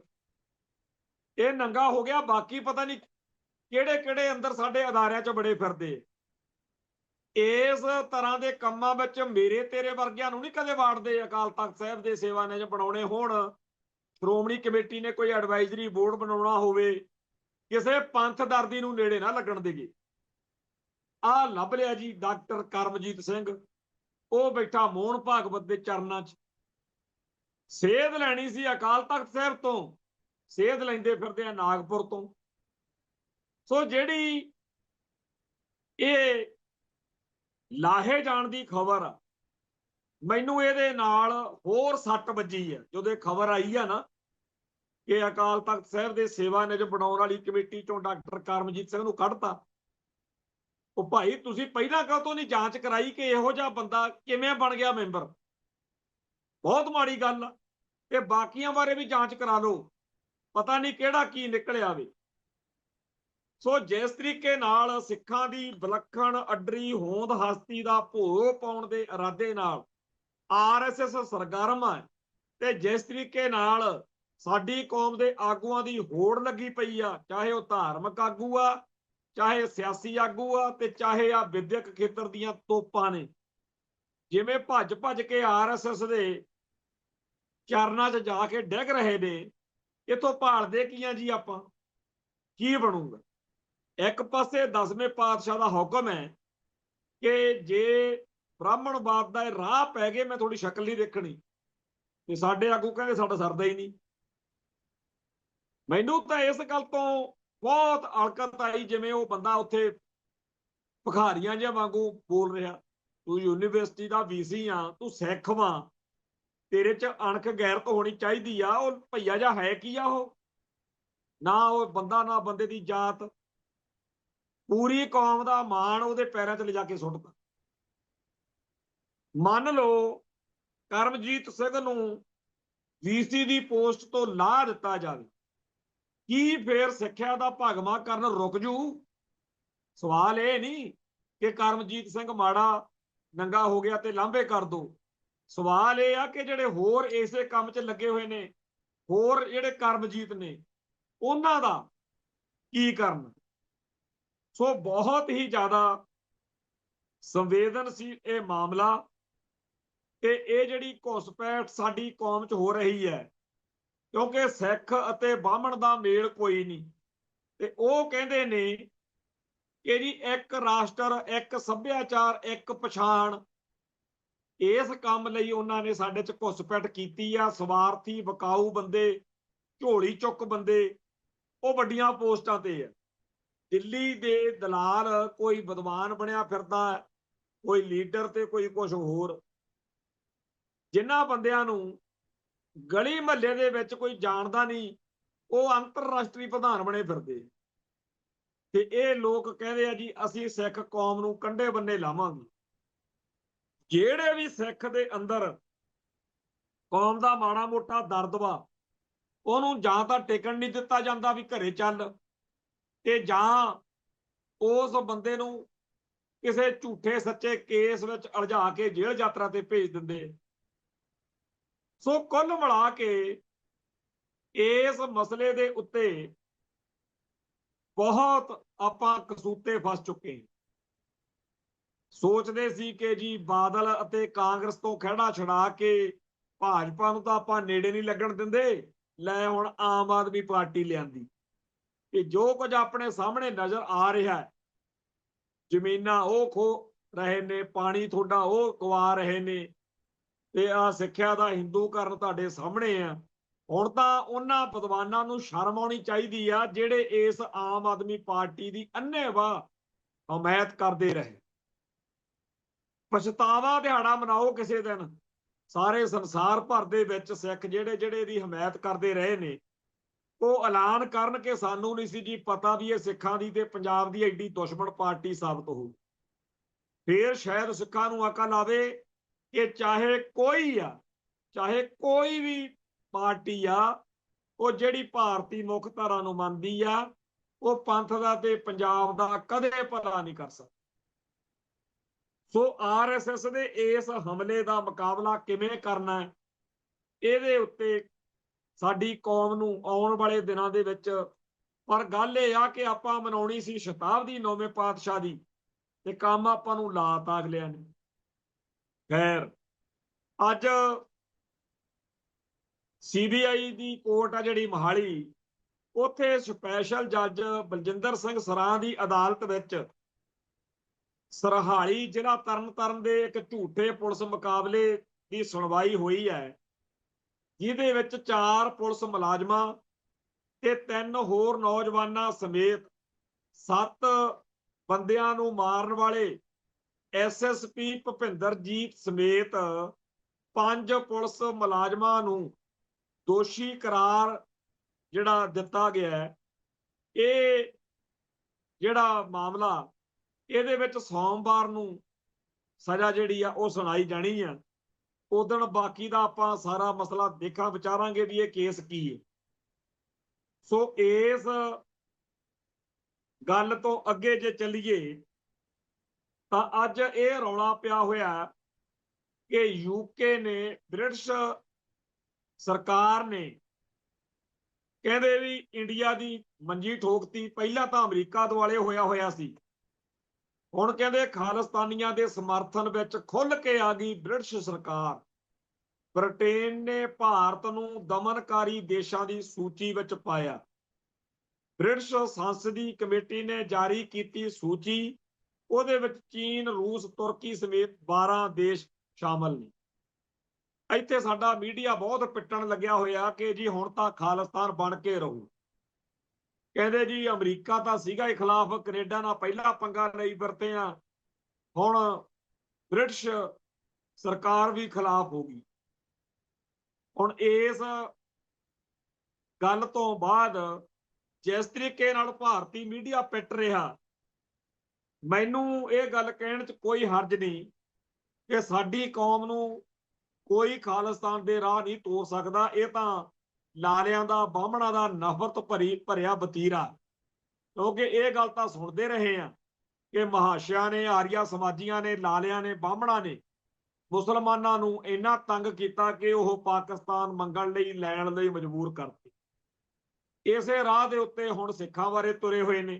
ਇਹ ਨੰਗਾ ਹੋ ਗਿਆ, ਬਾਕੀ ਪਤਾ ਨਹੀਂ ਕਿਹੜੇ ਕਿਹੜੇ ਅੰਦਰ ਸਾਡੇ ਅਦਾਰਿਆਂ 'ਚ ਬੜੇ ਫਿਰਦੇ। ਇਸ ਤਰ੍ਹਾਂ ਦੇ ਕੰਮਾਂ ਵਿੱਚ ਮੇਰੇ ਤੇਰੇ ਵਰਗਿਆਂ ਨੂੰ ਨਹੀਂ ਕਦੇ ਵਾੜਦੇ। ਅਕਾਲ ਤਖਤ ਸਾਹਿਬ ਦੇ ਸੇਵਾ ਨਿਯਮ ਬਣਾਉਣੇ ਹੋਣ, ਸ਼੍ਰੋਮਣੀ ਕਮੇਟੀ ਨੇ ਕੋਈ ਐਡਵਾਈਜ਼ਰੀ ਬੋਰਡ ਬਣਾਉਣਾ ਹੋਵੇ, ਕਿਸੇ ਪੰਥ ਦਰਦੀ ਨੂੰ ਨੇੜੇ ਨਾ ਲੱਗਣ ਦੇਗੇ। ਆਹ ਲੱਭ ਲਿਆ ਜੀ ਡਾਕਟਰ ਕਰਮਜੀਤ ਸਿੰਘ, ਉਹ ਬੈਠਾ ਮੋਹਨ ਭਾਗਵਤ ਦੇ ਚਰਨਾਂ 'ਚ। ਸੇਧ ਲੈਣੀ ਸੀ ਅਕਾਲ ਤਖਤ ਸਾਹਿਬ ਤੋਂ, ਸੇਧ ਲੈਂਦੇ ਫਿਰਦੇ ਆ ਨਾਗਪੁਰ ਤੋਂ। ਸੋ ਜਿਹੜੀ ਇਹ ਲਾਹੇ ਜਾਣ ਦੀ ਖਬਰ ਆ, ਮੈਨੂੰ ਇਹਦੇ ਨਾਲ ਹੋਰ ਸੱਟ ਵੱਜੀ ਆ। ਜਦੋਂ ਇਹ ਖਬਰ ਆਈ ਆ ਨਾ ਕਿ ਅਕਾਲ ਤਖਤ ਸਾਹਿਬ ਦੇ ਸੇਵਾ ਨਿਯਮ ਬਣਾਉਣ ਵਾਲੀ ਕਮੇਟੀ ਚੋਂ ਡਾਕਟਰ ਕਰਮਜੀਤ ਸਿੰਘ ਨੂੰ ਕੱਢਤਾ, ਉਹ ਭਾਈ ਤੁਸੀਂ ਪਹਿਲਾਂ ਕਿਉਂ ਤੋਂ ਨਹੀਂ ਜਾਂਚ ਕਰਾਈ ਕਿ ਇਹੋ ਜਿਹਾ ਬੰਦਾ ਕਿਵੇਂ ਬਣ ਗਿਆ ਮੈਂਬਰ? ਬਹੁਤ ਮਾੜੀ ਗੱਲ ਆ। ਤੇ ਬਾਕੀਆਂ ਬਾਰੇ ਵੀ ਜਾਂਚ ਕਰਾ ਲਓ, ਪਤਾ ਨਹੀਂ ਕਿਹੜਾ ਕੀ ਨਿਕਲਿਆ ਵੇ। ਸੋ ਜਿਸ ਤਰੀਕੇ ਨਾਲ ਸਿੱਖਾਂ ਦੀ ਵਿਲੱਖਣ ਅੱਡਰੀ ਹੋਂਦ ਹਸਤੀ ਦਾ ਭੋਗ ਪਾਉਣ ਦੇ ਇਰਾਦੇ ਨਾਲ ਆਰਐਸਐਸ ਸਰਗਰਮ ਹੈ, ਤੇ ਜਿਸ ਤਰੀਕੇ ਨਾਲ ਸਾਡੀ ਕੌਮ ਦੇ ਆਗੂਆਂ ਦੀ ਹੋੜ ਲੱਗੀ ਪਈ ਆ, ਚਾਹੇ ਉਹ ਧਾਰਮਿਕ ਆਗੂ ਆ, ਚਾਹੇ ਸਿਆਸੀ ਆਗੂ ਆ, ਤੇ ਚਾਹੇ ਆ ਵਿਦਿਅਕ ਖੇਤਰ ਦੀਆਂ ਤੋਪਾਂ ਨੇ, ਜਿਵੇਂ ਭੱਜ ਭੱਜ ਕੇ ਆਰਐਸਐਸ ਦੇ ਚਰਨਾਂ 'ਚ ਜਾ ਕੇ ਡਿੱਗ ਰਹੇ ਨੇ। ਇਥੋਂ ਭਾਲਦੇ ਕੀ ਆ ਜੀ ਆਪਾਂ? ਕੀ ਬਣੂਗਾ? ਇੱਕ ਪਾਸੇ 10ਵੇਂ ਪਾਤਸ਼ਾਹ ਦਾ ਹੁਕਮ ਹੈ ਕਿ ਜੇ ਬ੍ਰਾਹਮਣਵਾਦ ਦਾ ਰਾਹ ਪੈ ਗਏ, ਮੈਂ ਥੋੜੀ ਸ਼ਕਲ ਨਹੀਂ ਦੇਖਣੀ, ਤੇ ਸਾਡੇ ਆਗੂ ਕਹਿੰਦੇ ਸਾਡਾ ਸਰਦਾ ਹੀ ਨਹੀਂ। ਮੈਨੂੰ ਤਾਂ ਇਸ ਗੱਲ ਤੋਂ ਬਹੁਤ ਅਲਕਤ ਆਈ, ਜਿਵੇਂ ਉਹ ਬੰਦਾ ਉੱਥੇ ਭਿਖਾਰੀਆਂ ਜਿਹਾ ਵਾਂਗੂ ਬੋਲ ਰਿਹਾ। ਤੂੰ ਯੂਨੀਵਰਸਿਟੀ ਦਾ ਵੀਸੀ ਆ, ਤੂੰ ਸਿੱਖ ਵਾਂ, ਤੇਰੇ 'ਚ ਅਣਖ ਗੈਰਤ ਹੋਣੀ ਚਾਹੀਦੀ ਆ। ਉਹ ਭਈਆ ਜਿਹਾ ਹੈ ਕੀ ਆ? ਉਹ ਨਾ ਉਹ ਬੰਦਾ, ਨਾ ਬੰਦੇ ਦੀ ਜਾਤ, ਪੂਰੀ ਕੌਮ ਦਾ ਮਾਣ ਉਹਦੇ ਪੈਰਾਂ 'ਚ ਲਿਜਾ ਕੇ ਸੁੱਟਦਾ। ਮੰਨ ਲਓ ਕਰਮਜੀਤ ਸਿੰਘ ਨੂੰ ਵੀਸੀ ਦੀ ਪੋਸਟ ਤੋਂ ਲਾਹ ਦਿੱਤਾ ਜਾਵੇ, ਕੀ ਫੇਰ ਸਿੱਖਿਆ ਦਾ ਭਗਵਾ ਕਰਨ ਰੁਕ ਜੂ? ਸਵਾਲ ਇਹ ਨਹੀਂ ਕਿ ਕਰਮਜੀਤ ਸਿੰਘ ਮਾੜਾ ਨੰਗਾ ਹੋ ਗਿਆ ਤੇ ਲਾਂਭੇ ਕਰ ਦੋ। ਸਵਾਲ ਇਹ ਆ ਕਿ ਜਿਹੜੇ ਹੋਰ ਇਸੇ ਕੰਮ 'ਚ ਲੱਗੇ ਹੋਏ ਨੇ, ਹੋਰ ਜਿਹੜੇ ਕਰਮਜੀਤ ਨੇ, ਉਹਨਾਂ ਦਾ ਕੀ ਕਰਨ? ਸੋ ਬਹੁਤ ਹੀ ਜ਼ਿਆਦਾ ਸੰਵੇਦਨਸ਼ੀਲ ਇਹ ਮਾਮਲਾ, ਤੇ ਇਹ ਜਿਹੜੀ ਘੁਸਪੈਠ ਸਾਡੀ ਕੌਮ 'ਚ ਹੋ ਰਹੀ ਹੈ, ਕਿਉਂਕਿ ਸਿੱਖ ਅਤੇ ਬਾਹਮਣ ਦਾ ਮੇਲ ਕੋਈ ਨਹੀਂ, ਤੇ ਉਹ ਕਹਿੰਦੇ ਨੇ ਕਿ ਜੀ ਇੱਕ ਰਾਸ਼ਟਰ, ਇੱਕ ਸੱਭਿਆਚਾਰ, ਇੱਕ ਪਛਾਣ। ਇਸ ਕੰਮ ਲਈ ਉਹਨਾਂ ਨੇ ਸਾਡੇ 'ਚ ਘੁਸਪੈਠ ਕੀਤੀ ਆ। ਸਵਾਰਥੀ ਵਿਕਾਊ ਬੰਦੇ, ਝੋਲੀ ਚੁੱਕ ਬੰਦੇ, ਉਹ ਵੱਡੀਆਂ ਪੋਸਟਾਂ ਤੇ ਆ। ਦਿੱਲੀ ਦੇ ਦਲਾਲ, ਕੋਈ ਵਿਦਵਾਨ ਬਣਿਆ ਫਿਰਦਾ, ਕੋਈ ਲੀਡਰ ਤੇ ਕੋਈ ਕੁਝ ਹੋਰ। ਜਿਨ੍ਹਾਂ ਬੰਦਿਆਂ ਨੂੰ ਗਲੀ ਮਹੱਲੇ ਦੇ ਵਿੱਚ ਕੋਈ ਜਾਣਦਾ ਨਹੀਂ, ਉਹ ਅੰਤਰਰਾਸ਼ਟਰੀ ਪ੍ਰਧਾਨ ਬਣੇ ਫਿਰਦੇ, ਤੇ ਇਹ ਲੋਕ ਕਹਿੰਦੇ ਆ ਜੀ ਅਸੀਂ ਸਿੱਖ ਕੌਮ ਨੂੰ ਕੰਢੇ ਬੰਨੇ ਲਾਵਾਂਗੇ। ਜਿਹੜੇ ਵੀ ਸਿੱਖ ਦੇ ਅੰਦਰ ਕੌਮ ਦਾ ਮਾੜਾ ਮੋਟਾ ਦਰਦ ਵਾ, ਉਹਨੂੰ ਜਾਂ ਤਾਂ ਟਿਕਣ ਨਹੀਂ ਦਿੱਤਾ ਜਾਂਦਾ ਵੀ ਘਰੇ ਚੱਲ, ਤੇ ਜਾਂ ਉਸ ਬੰਦੇ ਨੂੰ ਕਿਸੇ ਝੂਠੇ ਸੱਚੇ ਕੇਸ ਵਿੱਚ ਉਲਝਾ ਕੇ ਜੇਲ੍ਹ ਯਾਤਰਾ ਤੇ ਭੇਜ ਦਿੰਦੇ। ਸੋ ਕੁੱਲ ਮਿਲਾ ਕੇ ਇਸ ਮਸਲੇ ਦੇ ਉੱਤੇ ਬਹੁਤ ਆਪਾਂ ਕਸੂਤੇ ਫਸ ਚੁੱਕੇ। ਸੋਚਦੇ ਸੀ ਕਿ ਜੀ ਬਾਦਲ ਅਤੇ ਕਾਂਗਰਸ ਤੋਂ ਖਹਿੜਾ ਛੁਡਾ ਕੇ ਭਾਜਪਾ ਨੂੰ ਤਾਂ ਆਪਾਂ ਨੇੜੇ ਨਹੀਂ ਲੱਗਣ ਦਿੰਦੇ, ਲੈ ਹੁਣ ਆਮ ਆਦਮੀ ਪਾਰਟੀ ਲਿਆਂਦੀ। ਕਿ ਜੋ ਕੁਝ ਆਪਣੇ ਸਾਹਮਣੇ ਨਜ਼ਰ ਆ ਰਿਹਾ ਹੈ, ਜ਼ਮੀਨਾਂ ਉਹ ਖੋ ਰਹੇ ਨੇ, ਪਾਣੀ ਤੁਹਾਡਾ ਉਹ ਗਵਾ ਰਹੇ ਨੇ, ਤੇ ਆ ਸਿੱਖਿਆ ਦਾ ਹਿੰਦੂਕਰਨ ਤੁਹਾਡੇ ਸਾਹਮਣੇ ਆ। ਹੁਣ ਤਾਂ ਉਹਨਾਂ ਵਿਦਵਾਨਾਂ ਨੂੰ ਸ਼ਰਮ ਆਉਣੀ ਚਾਹੀਦੀ ਆ ਜਿਹੜੇ ਇਸ ਆਮ ਆਦਮੀ ਪਾਰਟੀ ਦੀ ਅੰਨ੍ਹੇਵਾਹ ਹਮਾਇਤ ਕਰਦੇ ਰਹੇ। ਪਛਤਾਵਾ ਦਿਹਾੜਾ ਮਨਾਓ ਕਿਸੇ ਦਿਨ, ਸਾਰੇ ਸੰਸਾਰ ਭਰ ਦੇ ਵਿੱਚ ਸਿੱਖ ਜਿਹੜੇ ਜਿਹੜੇ ਦੀ ਹਮਾਇਤ ਕਰਦੇ ਰਹੇ ਨੇ ਉਹ ਐਲਾਨ ਕਰਨ ਕਿ ਸਾਨੂੰ ਨਹੀਂ ਸੀ ਜੀ ਪਤਾ ਵੀ ਇਹ ਸਿੱਖਾਂ ਦੀ ਤੇ ਪੰਜਾਬ ਦੀ ਐਡੀ ਦੁਸ਼ਮਣ ਪਾਰਟੀ ਸਾਬਤ ਹੋਊ। ਫੇਰ ਸ਼ਾਇਦ ਸਿੱਖਾਂ ਨੂੰ ਅਕਲ ਆਵੇ ਕਿ ਚਾਹੇ ਕੋਈ ਵੀ ਪਾਰਟੀ ਆ, ਉਹ ਜਿਹੜੀ ਭਾਰਤੀ ਮੁੱਖ ਧਾਰਾ ਨੂੰ ਮੰਨਦੀ ਆ, ਉਹ ਪੰਥ ਦਾ ਤੇ ਪੰਜਾਬ ਦਾ ਕਦੇ ਭਲਾ ਨਹੀਂ ਕਰ ਸਕਦਾ। ਸੋ ਆਰਐਸਐਸ ਦੇ ਇਸ ਹਮਲੇ ਦਾ ਮੁਕਾਬਲਾ ਕਿਵੇਂ ਕਰਨਾ ਹੈ, ਇਹਦੇ ਉੱਤੇ ਸਾਡੀ ਕੌਮ ਨੂੰ ਆਉਣ ਵਾਲੇ ਦਿਨਾਂ ਦੇ ਵਿੱਚ, ਪਰ ਗੱਲ ਇਹ ਆ ਕਿ ਆਪਾਂ ਮਨਾਉਣੀ ਸੀ ਸ਼ਤਾਬਦੀ 9ਵੇਂ ਪਾਤਸ਼ਾਹ ਦੀ ਤੇ ਕੰਮ ਆਪਾਂ ਨੂੰ ਲਾਤਾ ਅਗਲਿਆਂ ਨੇ। ਖੈਰ, ਅੱਜ ਸੀਬੀਆਈ ਦੀ ਕੋਰਟ ਆ ਜਿਹੜੀ ਮੋਹਾਲੀ, ਉੱਥੇ ਸਪੈਸ਼ਲ ਜੱਜ ਬਲਜਿੰਦਰ ਸਿੰਘ ਸਰਾਂ ਦੀ ਅਦਾਲਤ ਵਿੱਚ ਸਰਹਾਲੀ ਜ਼ਿਲ੍ਹਾ ਤਰਨਤਾਰਨ ਦੇ ਇੱਕ ਝੂਠੇ ਪੁਲਿਸ ਮੁਕਾਬਲੇ ਦੀ ਸੁਣਵਾਈ ਹੋਈ ਹੈ, ਜਿਹਦੇ ਵਿੱਚ 4 ਪੁਲਿਸ ਮੁਲਾਜ਼ਮਾਂ ਤੇ 3 ਹੋਰ ਨੌਜਵਾਨਾਂ ਸਮੇਤ 7 ਬੰਦਿਆਂ ਨੂੰ ਮਾਰਨ ਵਾਲੇ ਐਸਐਸਪੀ ਭੁਪਿੰਦਰਜੀਤ ਸਮੇਤ 5 ਪੁਲਿਸ ਮੁਲਾਜ਼ਮਾਂ ਨੂੰ ਦੋਸ਼ੀ ਕਰਾਰ ਜਿਹੜਾ ਦਿੱਤਾ ਗਿਆ ਹੈ। ਇਹ ਜਿਹੜਾ ਮਾਮਲਾ, ਇਹਦੇ ਵਿੱਚ ਸੋਮਵਾਰ ਨੂੰ ਸਜ਼ਾ ਜਿਹੜੀ ਆ ਉਹ ਸੁਣਾਈ ਜਾਣੀ ਆ। ਉਦੋਂ ਬਾਕੀ ਦਾ ਆਪਾਂ ਸਾਰਾ ਮਸਲਾ ਦੇਖਾਂ ਵਿਚਾਰਾਂਗੇ ਵੀ ਇਹ ਕੇਸ ਕੀ ਹੈ। ਸੋ ਇਸ ਗੱਲ ਤੋਂ ਅੱਗੇ ਜੇ ਚੱਲੀਏ ਤਾਂ ਅੱਜ ਇਹ ਰੌਲਾ ਪਿਆ ਹੋਇਆ ਕਿ ਯੂਕੇ ਨੇ, ਬ੍ਰਿਟਿਸ਼ ਸਰਕਾਰ ਨੇ ਕਹਿੰਦੇ ਵੀ ਇੰਡੀਆ ਦੀ ਮੰਜੀ ਠੋਕਤੀ। ਪਹਿਲਾਂ ਤਾਂ ਅਮਰੀਕਾ ਦੁਆਲੇ ਹੋਇਆ ਸੀ, ਹੁਣ ਕਹਿੰਦੇ ਖਾਲਿਸਤਾਨੀਆਂ ਦੇ ਸਮਰਥਨ ਵਿੱਚ ਖੁੱਲ ਕੇ ਆ ਗਈ ਬ੍ਰਿਟਿਸ਼ ਸਰਕਾਰ। ਬ੍ਰਿਟੇਨ ਨੇ ਭਾਰਤ ਨੂੰ ਦਮਨਕਾਰੀ ਦੇਸ਼ਾਂ ਦੀ ਸੂਚੀ ਵਿੱਚ ਪਾਇਆ। ਬ੍ਰਿਟਿਸ਼ ਸੰਸਦੀ ਕਮੇਟੀ ਨੇ ਜਾਰੀ ਕੀਤੀ ਸੂਚੀ, ਉਹਦੇ ਵਿੱਚ ਚੀਨ, ਰੂਸ, ਤੁਰਕੀ ਸਮੇਤ 12 ਦੇਸ਼ ਸ਼ਾਮਲ ਨੇ। ਇੱਥੇ ਸਾਡਾ ਮੀਡੀਆ ਬਹੁਤ ਪਿੱਟਣ ਲੱਗਿਆ ਹੋਇਆ ਕਿ ਜੀ ਹੁਣ ਤਾਂ ਖਾਲਿਸਤਾਨ ਬਣ ਕੇ ਰਹੂ। ਕਹਿੰਦੇ ਜੀ ਅਮਰੀਕਾ ਤਾਂ ਸੀਗਾ ਹੀ ਖਿਲਾਫ, ਕੈਨੇਡਾ ਨਾਲ ਪਹਿਲਾਂ ਪੰਗਾ ਲਈ ਵਰਤੇ ਆ, ਹੁਣ ਬ੍ਰਿਟਿਸ਼ ਸਰਕਾਰ ਵੀ ਖਿਲਾਫ ਹੋ ਗਈ। ਹੁਣ ਇਸ ਗੱਲ ਤੋਂ ਬਾਅਦ ਜਿਸ ਤਰੀਕੇ ਨਾਲ ਭਾਰਤੀ ਮੀਡੀਆ ਪਿੱਟ ਰਿਹਾ, ਮੈਨੂੰ ਇਹ ਗੱਲ ਕਹਿਣ 'ਚ ਕੋਈ ਹਰਜ ਨਹੀਂ ਕਿ ਸਾਡੀ ਕੌਮ ਨੂੰ ਕੋਈ ਖਾਲਿਸਤਾਨ ਦੇ ਰਾਹ ਨਹੀਂ ਤੋਰ ਸਕਦਾ। ਇਹ ਤਾਂ ਲਾਲਿਆਂ ਦਾ, ਬਾਹਮਣਾਂ ਦਾ ਨਫ਼ਰਤ ਭਰਿਆ ਵਤੀਰਾ। ਕਿਉਂਕਿ ਇਹ ਗੱਲ ਤਾਂ ਸੁਣਦੇ ਰਹੇ ਆ ਕਿ ਮਹਾਸ਼ਿਆਂ ਨੇ, ਆਰੀਆ ਸਮਾਜੀਆਂ ਨੇ, ਲਾਲਿਆਂ ਨੇ, ਬਾਹਮਣਾਂ ਨੇ ਮੁਸਲਮਾਨਾਂ ਨੂੰ ਇੰਨਾ ਤੰਗ ਕੀਤਾ ਕਿ ਉਹ ਪਾਕਿਸਤਾਨ ਮੰਗਣ ਲਈ, ਲੈਣ ਲਈ ਮਜਬੂਰ ਕਰਤੇ। ਇਸੇ ਰਾਹ ਦੇ ਉੱਤੇ ਹੁਣ ਸਿੱਖਾਂ ਬਾਰੇ ਤੁਰੇ ਹੋਏ ਨੇ।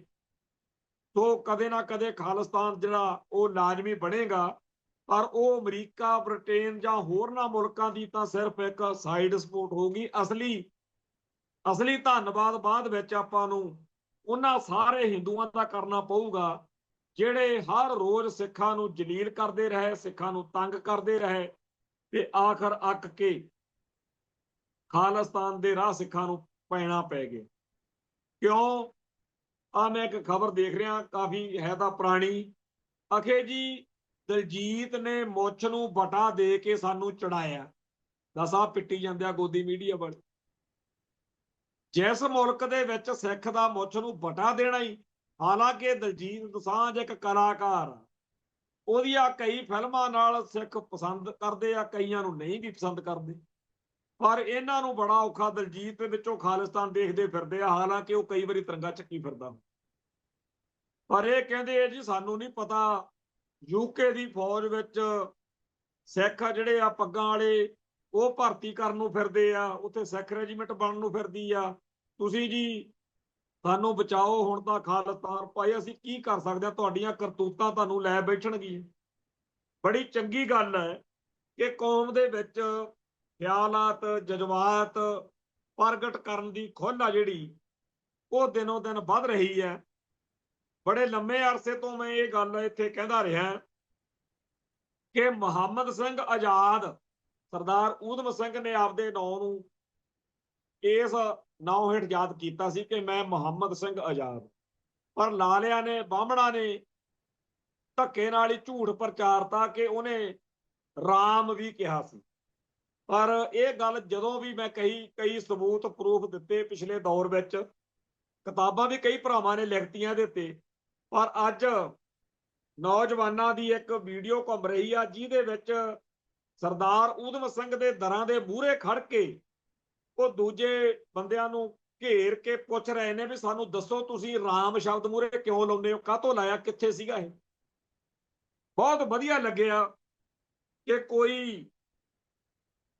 ਸੋ ਕਦੇ ਨਾ ਕਦੇ ਖਾਲਿਸਤਾਨ ਜਿਹੜਾ ਉਹ ਲਾਜ਼ਮੀ ਬਣੇਗਾ, ਪਰ ਉਹ ਅਮਰੀਕਾ, ਬ੍ਰਿਟੇਨ ਜਾਂ ਹੋਰਨਾਂ ਮੁਲਕਾਂ ਦੀ ਤਾਂ ਸਿਰਫ ਇੱਕ ਸਾਈਡ ਸਪੋਰਟ ਹੋਊਗੀ। ਅਸਲੀ ਧੰਨਵਾਦ ਬਾਅਦ ਵਿੱਚ ਆਪਾਂ ਨੂੰ ਉਹਨਾਂ ਸਾਰੇ ਹਿੰਦੂਆਂ ਦਾ ਕਰਨਾ ਪਊਗਾ ਜਿਹੜੇ ਹਰ ਰੋਜ਼ ਸਿੱਖਾਂ ਨੂੰ ਜਲੀਲ ਕਰਦੇ ਰਹੇ, ਸਿੱਖਾਂ ਨੂੰ ਤੰਗ ਕਰਦੇ ਰਹੇ ਤੇ ਆਖਰ ਅੱਕ ਕੇ ਖਾਲਿਸਤਾਨ ਦੇ ਰਾਹ ਸਿੱਖਾਂ ਨੂੰ ਪੈਣਾ ਪੈ ਗਿਆ। ਕਿਉਂ? ਮੈਂ ਇੱਕ ਖਬਰ ਦੇਖ ਰਿਹਾ, ਕਾਫੀ ਹੈ ਤਾਂ ਪੁਰਾਣੀ। ਅਖੇ ਜੀ ਦਲਜੀਤ ਨੇ ਮੁੱਛ ਨੂੰ ਬਟਾ ਦੇ ਕੇ ਸਾਨੂੰ ਚੜਾਇਆ। ਦੱਸ ਆਹ ਪਿੱਟੀ ਜਾਂਦੇ ਆ ਗੋਦੀ ਮੀਡੀਆ ਵਾਲੇ। ਜਿਸ ਮੁਲਕ ਦੇ ਵਿੱਚ ਸਿੱਖ ਦਾ ਮੁੱਛ ਨੂੰ ਬਟਾ ਦੇਣਾ ਹੀ, ਹਾਲਾਂਕਿ ਦਲਜੀਤ ਦੋਸਾਂਝ ਇੱਕ ਕਲਾਕਾਰ, ਉਹਦੀਆਂ ਕਈ ਫਿਲਮਾਂ ਨਾਲ ਸਿੱਖ ਪਸੰਦ ਕਰਦੇ ਆ, ਕਈਆਂ ਨੂੰ ਨਹੀਂ ਵੀ ਪਸੰਦ ਕਰਦੇ, ਪਰ ਇਹਨਾਂ ਨੂੰ ਬੜਾ ਔਖਾ ਦਲਜੀਤ ਦੇ ਵਿੱਚੋਂ ਖਾਲਿਸਤਾਨ ਦੇਖਦੇ ਫਿਰਦੇ ਆ, ਹਾਲਾਂਕਿ ਉਹ ਕਈ ਵਾਰੀ ਤਿਰੰਗਾ ਚੱਕੀ ਫਿਰਦਾ। ਪਰ ਇਹ ਕਹਿੰਦੇ ਆ ਜੀ ਸਾਨੂੰ ਨਹੀਂ ਪਤਾ, ਯੂਕੇ ਦੀ ਫੌਜ ਵਿੱਚ ਸਿੱਖ ਜਿਹੜੇ ਆ ਪੱਗਾਂ ਵਾਲੇ ਉਹ ਭਰਤੀ ਕਰਨ ਨੂੰ ਫਿਰਦੇ ਆ, ਉੱਥੇ ਸਿੱਖ ਰੈਜੀਮੈਂਟ ਬਣਨ ਨੂੰ ਫਿਰਦੀ ਆ, ਤੁਸੀਂ ਜੀ ਸਾਨੂੰ ਬਚਾਓ, ਹੁਣ ਤਾਂ ਖਾਲਿਸਤਾਨ ਭਾਈ ਅਸੀਂ ਕੀ ਕਰ ਸਕਦੇ ਹਾਂ, ਤੁਹਾਡੀਆਂ ਕਰਤੂਤਾਂ ਤੁਹਾਨੂੰ ਲੈ ਬੈਠਣਗੀਆਂ। ਬੜੀ ਚੰਗੀ ਗੱਲ ਹੈ ਕਿ ਕੌਮ ਦੇ ਵਿੱਚ ਖਿਆਲਾਤ, ਜਜ਼ਬਾਤ ਪ੍ਰਗਟ ਕਰਨ ਦੀ ਖੁੱਲ੍ਹ ਆ ਜਿਹੜੀ ਉਹ ਦਿਨੋਂ ਦਿਨ ਵੱਧ ਰਹੀ ਹੈ। ਬੜੇ ਲੰਮੇ ਅਰਸੇ ਤੋਂ ਮੈਂ ਇਹ ਗੱਲ ਇੱਥੇ ਕਹਿੰਦਾ ਰਿਹਾ ਕਿ ਮੁਹੰਮਦ ਸਿੰਘ ਆਜ਼ਾਦ, ਸਰਦਾਰ ਊਧਮ ਸਿੰਘ ਨੇ ਆਪਦੇ ਨਾਂ ਨੂੰ ਇਸ ਨਾਂ ਹੇਠ ਯਾਦ ਕੀਤਾ ਸੀ ਕਿ ਮੈਂ ਮੁਹੰਮਦ ਸਿੰਘ ਆਜ਼ਾਦ। ਪਰ ਲਾਲਿਆਂ ਨੇ, ਬਾਹਮਣਾਂ ਨੇ ਧੱਕੇ ਨਾਲ ਹੀ ਝੂਠ ਪ੍ਰਚਾਰਤਾ ਕਿ ਉਹਨੇ ਰਾਮ ਵੀ ਕਿਹਾ ਸੀ। ਪਰ ਇਹ ਗੱਲ ਜਦੋਂ ਵੀ ਮੈਂ ਕਈ ਸਬੂਤ ਪ੍ਰੂਫ ਦਿੱਤੇ ਪਿਛਲੇ ਦੌਰ ਵਿੱਚ, ਕਿਤਾਬਾਂ ਵੀ ਕਈ ਭਰਾਵਾਂ ਨੇ ਲਿਖਤੀਆਂ ਦੇ ਉੱਤੇ, ਪਰ ਅੱਜ ਨੌਜਵਾਨਾਂ ਦੀ ਇੱਕ ਵੀਡੀਓ ਘੁੰਮ ਰਹੀ ਆ ਜਿਹਦੇ ਵਿੱਚ ਸਰਦਾਰ ਊਧਮ ਸਿੰਘ ਦੇ ਦਰਾਂ ਦੇ ਮੂਹਰੇ ਖੜ ਕੇ ਉਹ ਦੂਜੇ ਬੰਦਿਆਂ ਨੂੰ ਘੇਰ ਕੇ ਪੁੱਛ ਰਹੇ ਨੇ ਵੀ ਸਾਨੂੰ ਦੱਸੋ ਤੁਸੀਂ ਰਾਮ ਸ਼ਬਦ ਮੂਹਰੇ ਕਿਉਂ ਲਾਉਂਦੇ ਹੋ, ਕਾਹਤੋਂ ਲਾਇਆ, ਕਿੱਥੇ ਸੀਗਾ ਇਹ। ਬਹੁਤ ਵਧੀਆ ਲੱਗਿਆ ਕਿ ਕੋਈ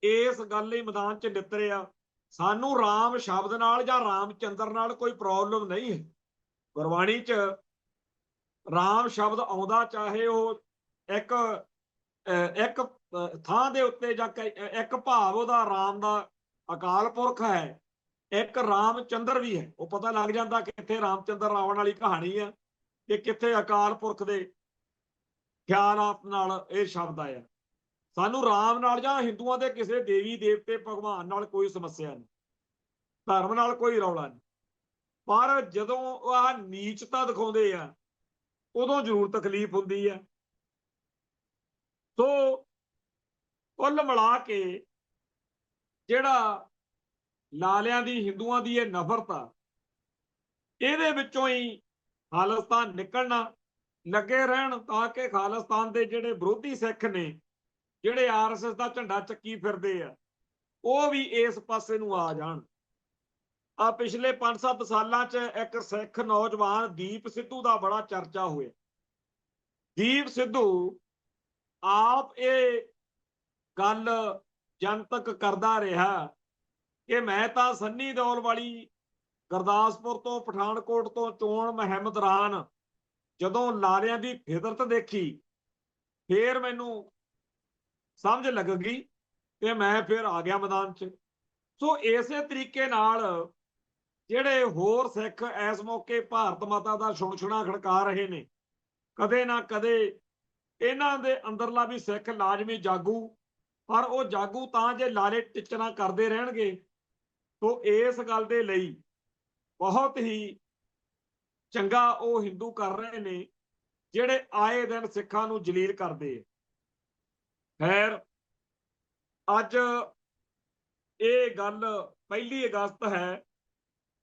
ਇਸ ਗੱਲ ਲਈ ਮੈਦਾਨ 'ਚ ਨਿੱਤਰਿਆ। ਸਾਨੂੰ ਰਾਮ ਸ਼ਬਦ ਨਾਲ ਜਾਂ ਰਾਮਚੰਦਰ ਨਾਲ ਕੋਈ ਪ੍ਰੋਬਲਮ ਨਹੀਂ ਹੈ। ਗੁਰਬਾਣੀ 'ਚ ਰਾਮ ਸ਼ਬਦ ਆਉਂਦਾ, ਚਾਹੇ ਉਹ ਇੱਕ ਇੱਕ ਥਾਂ ਦੇ ਉੱਤੇ ਜਾਂ ਇੱਕ ਭਾਵ ਉਹਦਾ ਰਾਮ ਦਾ ਅਕਾਲ ਪੁਰਖ ਹੈ, ਇੱਕ ਰਾਮਚੰਦਰ ਵੀ ਹੈ। ਉਹ ਪਤਾ ਲੱਗ ਜਾਂਦਾ ਕਿ ਕਿੱਥੇ ਰਾਮਚੰਦਰ ਰਾਵਣ ਵਾਲੀ ਕਹਾਣੀ ਆ ਕਿ ਕਿੱਥੇ ਅਕਾਲ ਪੁਰਖ ਦੇ ਖਿਆਲਾਤ ਨਾਲ ਇਹ ਸ਼ਬਦ ਆਇਆ। ਸਾਨੂੰ ਰਾਮ ਨਾਲ ਜਾਂ ਹਿੰਦੂਆਂ ਦੇ ਕਿਸੇ ਦੇਵੀ ਦੇਵਤੇ ਭਗਵਾਨ ਨਾਲ ਕੋਈ ਸਮੱਸਿਆ ਨਹੀਂ, ਧਰਮ ਨਾਲ ਕੋਈ ਰੌਲਾ ਨਹੀਂ। ਪਰ ਜਦੋਂ ਆਹ ਨੀਚਤਾ ਦਿਖਾਉਂਦੇ ਆ ਉਦੋਂ ਜ਼ਰੂਰ ਤਕਲੀਫ ਹੁੰਦੀ ਹੈ। ਸੋ ਕੁੱਲ ਮਿਲਾ ਕੇ ਜਿਹੜਾ ਲਾਲਿਆਂ ਦੀ, ਹਿੰਦੂਆਂ ਦੀ ਇਹ ਨਫ਼ਰਤ ਆ, ਇਹਦੇ ਵਿੱਚੋਂ ਹੀ ਖਾਲਿਸਤਾਨ ਨਿਕਲਣਾ ਲੱਗੇ ਰਹਿਣ ਤਾਂ ਕਿ ਖਾਲਿਸਤਾਨ ਦੇ ਜਿਹੜੇ ਵਿਰੋਧੀ ਸਿੱਖ ਨੇ, ਜਿਹੜੇ ਆਰਐਸਐਸ ਦਾ ਝੰਡਾ ਚੱਕੀ ਫਿਰਦੇ ਆ, ਉਹ ਵੀ ਇਸ ਪਾਸੇ ਨੂੰ ਆ ਜਾਣ। ਆ ਪਿਛਲੇ 5-7 ਸਾਲਾਂ 'ਚ ਇੱਕ ਸਿੱਖ ਨੌਜਵਾਨ ਦੀਪ ਸਿੱਧੂ ਦਾ ਬੜਾ ਚਰਚਾ ਹੋਇਆ। ਦੀਪ ਸਿੱਧੂ ਆਪ ਇਹ ਗੱਲ ਜਨਤਕ ਕਰਦਾ ਰਿਹਾ ਕਿ ਮੈਂ ਤਾਂ ਸੰਨੀ ਦਿਓਲ ਵਾਲੀ ਗੁਰਦਾਸਪੁਰ ਤੋਂ, ਪਠਾਨਕੋਟ ਤੋਂ ਚੋਣ ਮੁਹਿੰਮ ਦੌਰਾਨ ਜਦੋਂ ਲਾਲਿਆਂ ਦੀ ਫਿਤਰਤ ਦੇਖੀ, ਫੇਰ ਮੈਨੂੰ ਸਮਝ ਲੱਗ ਗਈ ਤੇ ਮੈਂ ਫਿਰ ਆ ਗਿਆ ਮੈਦਾਨ 'ਚ। ਸੋ ਇਸੇ ਤਰੀਕੇ ਨਾਲ ਜਿਹੜੇ ਹੋਰ ਸਿੱਖ ਇਸ ਮੌਕੇ ਭਾਰਤ ਮਾਤਾ ਦਾ ਛੁਣਛੁਣਾ ਖੜਕਾ ਰਹੇ ਨੇ, ਕਦੇ ਨਾ ਕਦੇ ਇਹਨਾਂ ਦੇ ਅੰਦਰਲਾ ਵੀ ਸਿੱਖ ਲਾਜ਼ਮੀ ਜਾਗੂ। ਪਰ ਉਹ ਜਾਗੂ ਤਾਂ ਜੇ ਲਾਲੇ ਟਿਚਣਾ ਕਰਦੇ ਰਹਿਣਗੇ। ਸੋ ਇਸ ਗੱਲ ਦੇ ਲਈ ਬਹੁਤ ਹੀ ਚੰਗਾ ਉਹ ਹਿੰਦੂ ਕਰ ਰਹੇ ਨੇ ਜਿਹੜੇ ਆਏ ਦਿਨ ਸਿੱਖਾਂ ਨੂੰ ਜਲੀਲ ਕਰਦੇ। ਖੈਰ, ਅੱਜ ਇਹ ਗੱਲ 1 ਅਗਸਤ ਹੈ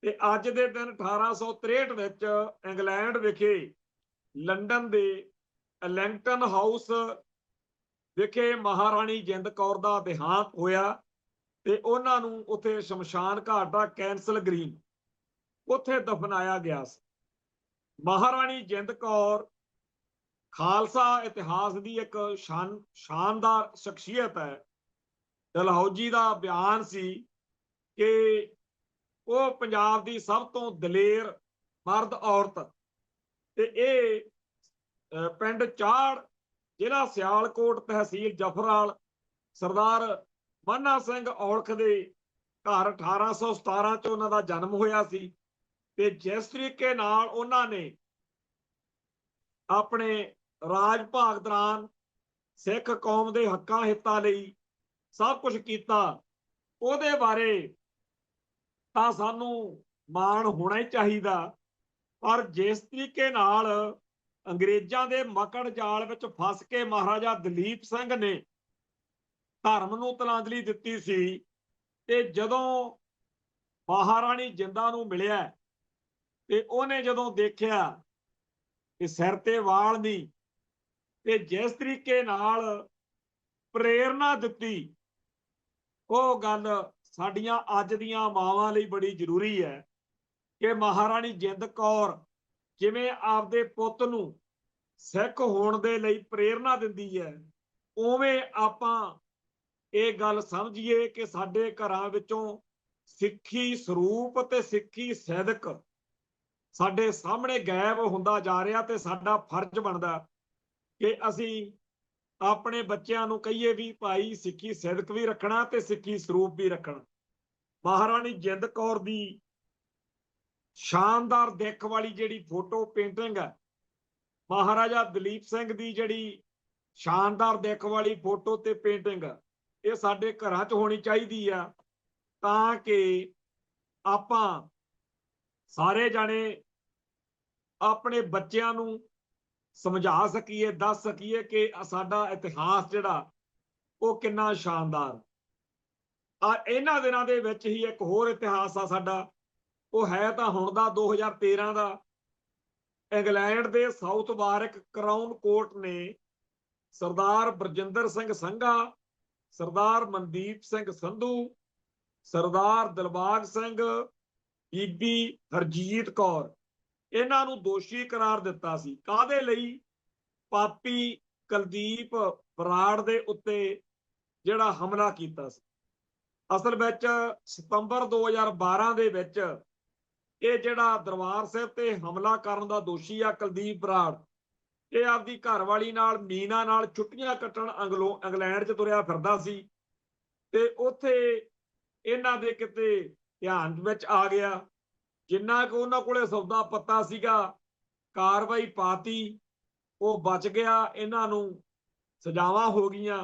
ਤੇ ਅੱਜ ਦੇ ਦਿਨ 1863 ਵਿੱਚ ਇੰਗਲੈਂਡ ਵਿਖੇ ਲੰਡਨ ਦੇ ਐਲੈਂਗਟਨ ਹਾਊਸ ਵਿਖੇ ਮਹਾਰਾਣੀ ਜਿੰਦ ਕੌਰ ਦਾ ਦੇਹਾਂਤ ਹੋਇਆ ਤੇ ਉਹਨਾਂ ਨੂੰ ਉੱਥੇ ਸ਼ਮਸ਼ਾਨ ਘਾਟ ਦਾ ਕੈਂਸਲ ਗ੍ਰੀਨ ਉੱਥੇ ਦਫਨਾਇਆ ਗਿਆ ਸੀ। ਮਹਾਰਾਣੀ ਜਿੰਦ ਕੌਰ ਖਾਲਸਾ ਇਤਿਹਾਸ ਦੀ ਇੱਕ ਸ਼ਾਨਦਾਰ ਸ਼ਖਸੀਅਤ ਹੈ। ਡਲਹੌਜੀ ਦਾ ਬਿਆਨ ਸੀ ਕਿ ਉਹ ਪੰਜਾਬ ਦੀ ਸਭ ਤੋਂ ਦਲੇਰ ਮਰਦ ਔਰਤ, ਤੇ ਇਹ ਪਿੰਡ ਚਾੜ, ਜ਼ਿਲ੍ਹਾ ਸਿਆਲਕੋਟ, ਤਹਿਸੀਲ ਜਫਰਾਲ, ਸਰਦਾਰ ਮਾਨਾ ਸਿੰਘ ਔਲਖ ਦੇ ਘਰ 1817 ਚ ਉਹਨਾਂ ਦਾ ਜਨਮ ਹੋਇਆ ਸੀ। ਤੇ ਜਿਸ ਤਰੀਕੇ ਨਾਲ ਉਹਨਾਂ ਨੇ ਆਪਣੇ ਰਾਜ ਭਾਗ ਦੌਰਾਨ ਸਿੱਖ ਕੌਮ ਦੇ ਹੱਕਾਂ ਹਿੱਤਾਂ ਲਈ ਸਭ ਕੁਝ ਕੀਤਾ, ਉਹਦੇ ਬਾਰੇ ਤਾਂ ਸਾਨੂੰ ਮਾਣ ਹੋਣਾ ਹੀ ਚਾਹੀਦਾ। ਪਰ ਜਿਸ ਤਰੀਕੇ ਨਾਲ ਅੰਗਰੇਜ਼ਾਂ ਦੇ ਮਕੜ ਜਾਲ ਵਿੱਚ ਫਸ ਕੇ ਮਹਾਰਾਜਾ ਦਲੀਪ ਸਿੰਘ ਨੇ ਧਰਮ ਨੂੰ ਤਲਾਂਜਲੀ ਦਿੱਤੀ ਸੀ, ਤੇ ਜਦੋਂ ਮਹਾਰਾਣੀ ਜਿੰਦਾਂ ਨੂੰ ਮਿਲਿਆ ਤੇ ਉਹਨੇ ਜਦੋਂ ਦੇਖਿਆ ਕਿ ਸਿਰ ਤੇ ਵਾਲ ਨਹੀਂ, ਤੇ ਜਿਸ ਤਰੀਕੇ ਨਾਲ ਪ੍ਰੇਰਨਾ ਦਿੱਤੀ, ਉਹ ਗੱਲ ਸਾਡੀਆਂ ਅੱਜ ਦੀਆਂ ਮਾਵਾਂ ਲਈ ਬੜੀ ਜ਼ਰੂਰੀ ਹੈ ਕਿ ਮਹਾਰਾਣੀ ਜਿੰਦ ਕੌਰ ਜਿਵੇਂ ਆਪਦੇ ਪੁੱਤ ਨੂੰ ਸਿੱਖ ਹੋਣ ਦੇ ਲਈ ਪ੍ਰੇਰਨਾ ਦਿੰਦੀ ਹੈ, ਉਵੇਂ ਆਪਾਂ ਇਹ ਗੱਲ ਸਮਝੀਏ ਕਿ ਸਾਡੇ ਘਰਾਂ ਵਿੱਚੋਂ ਸਿੱਖੀ ਸਰੂਪ ਤੇ ਸਿੱਖੀ ਸਿਦਕ ਸਾਡੇ ਸਾਹਮਣੇ ਗਾਇਬ ਹੁੰਦਾ ਜਾ ਰਿਹਾ, ਤੇ ਸਾਡਾ ਫਰਜ਼ ਬਣਦਾ ਕਿ ਅਸੀਂ ਆਪਣੇ ਬੱਚਿਆਂ ਨੂੰ ਕਹੀਏ ਵੀ ਭਾਈ ਸਿੱਖੀ ਸਿਦਕ ਵੀ ਰੱਖਣਾ ਤੇ ਸਿੱਖੀ ਸਰੂਪ ਵੀ ਰੱਖਣਾ। ਮਹਾਰਾਣੀ ਜਿੰਦ ਕੌਰ ਦੀ ਸ਼ਾਨਦਾਰ ਦਿੱਖ ਵਾਲੀ ਜਿਹੜੀ ਫੋਟੋ ਪੇਂਟਿੰਗ ਹੈ, ਮਹਾਰਾਜਾ ਦਲੀਪ ਸਿੰਘ ਦੀ ਜਿਹੜੀ ਸ਼ਾਨਦਾਰ ਦਿੱਖ ਵਾਲੀ ਫੋਟੋ ਤੇ ਪੇਂਟਿੰਗ, ਇਹ ਸਾਡੇ ਘਰਾਂ 'ਚ ਹੋਣੀ ਚਾਹੀਦੀ ਆ ਤਾਂ ਕਿ ਆਪਾਂ ਸਾਰੇ ਜਾਣੇ ਆਪਣੇ ਬੱਚਿਆਂ ਨੂੰ ਸਮਝਾ ਸਕੀਏ, ਦੱਸ ਸਕੀਏ ਕਿ ਸਾਡਾ ਇਤਿਹਾਸ ਜਿਹੜਾ ਉਹ ਕਿੰਨਾ ਸ਼ਾਨਦਾਰ। ਇਹਨਾਂ ਦਿਨਾਂ ਦੇ ਵਿੱਚ ਹੀ ਇੱਕ ਹੋਰ ਇਤਿਹਾਸ ਆ ਸਾਡਾ, ਉਹ ਹੈ ਤਾਂ ਹੁਣ ਦਾ 2013 ਦਾ। ਇੰਗਲੈਂਡ ਦੇ ਸਾਊਥ ਵਾਰਕ ਕਰਾਊਨ ਕੋਰਟ ਨੇ ਸਰਦਾਰ ਬਰਜਿੰਦਰ ਸਿੰਘ ਸੰਘਾ, ਸਰਦਾਰ ਮਨਦੀਪ ਸਿੰਘ ਸੰਧੂ, ਸਰਦਾਰ ਦਿਲਬਾਗ ਸਿੰਘ, ਬੀਬੀ ਹਰਜੀਤ ਕੌਰ, ਇਹਨਾਂ ਨੂੰ ਦੋਸ਼ੀ ਕਰਾਰ ਦਿੱਤਾ ਸੀ। ਕਾਹਦੇ ਲਈ? ਪਾਪੀ ਕੁਲਦੀਪ ਬਰਾੜ ਦੇ ਉੱਤੇ ਜਿਹੜਾ ਹਮਲਾ ਕੀਤਾ ਸੀ। ਅਸਲ ਵਿੱਚ ਸਤੰਬਰ 2012 ਦੇ ਵਿੱਚ ਇਹ ਜਿਹੜਾ ਦਰਬਾਰ ਸਾਹਿਬ ਤੇ ਹਮਲਾ ਕਰਨ ਦਾ ਦੋਸ਼ੀ ਆ ਕੁਲਦੀਪ ਬਰਾੜ, ਇਹ ਆਪਦੀ ਘਰਵਾਲੀ ਨਾਲ ਮੀਨਾ ਨਾਲ ਛੁੱਟੀਆਂ ਕੱਟਣ ਇੰਗਲੈਂਡ 'ਚ ਤੁਰਿਆ ਫਿਰਦਾ ਸੀ ਤੇ ਉੱਥੇ ਇਹਨਾਂ ਦੇ ਕਿਤੇ ਧਿਆਨ ਵਿੱਚ ਆ ਗਿਆ। ਜਿੰਨਾ ਕੁ ਉਹਨਾਂ ਕੋਲੇ ਸੌਦਾ ਪੱਤਾ ਸੀਗਾ, ਕਾਰਵਾਈ ਪਾਤੀ, ਉਹ ਬਚ ਗਿਆ। ਇਹਨਾਂ ਨੂੰ ਸਜ਼ਾਵਾਂ ਹੋ ਗਈਆਂ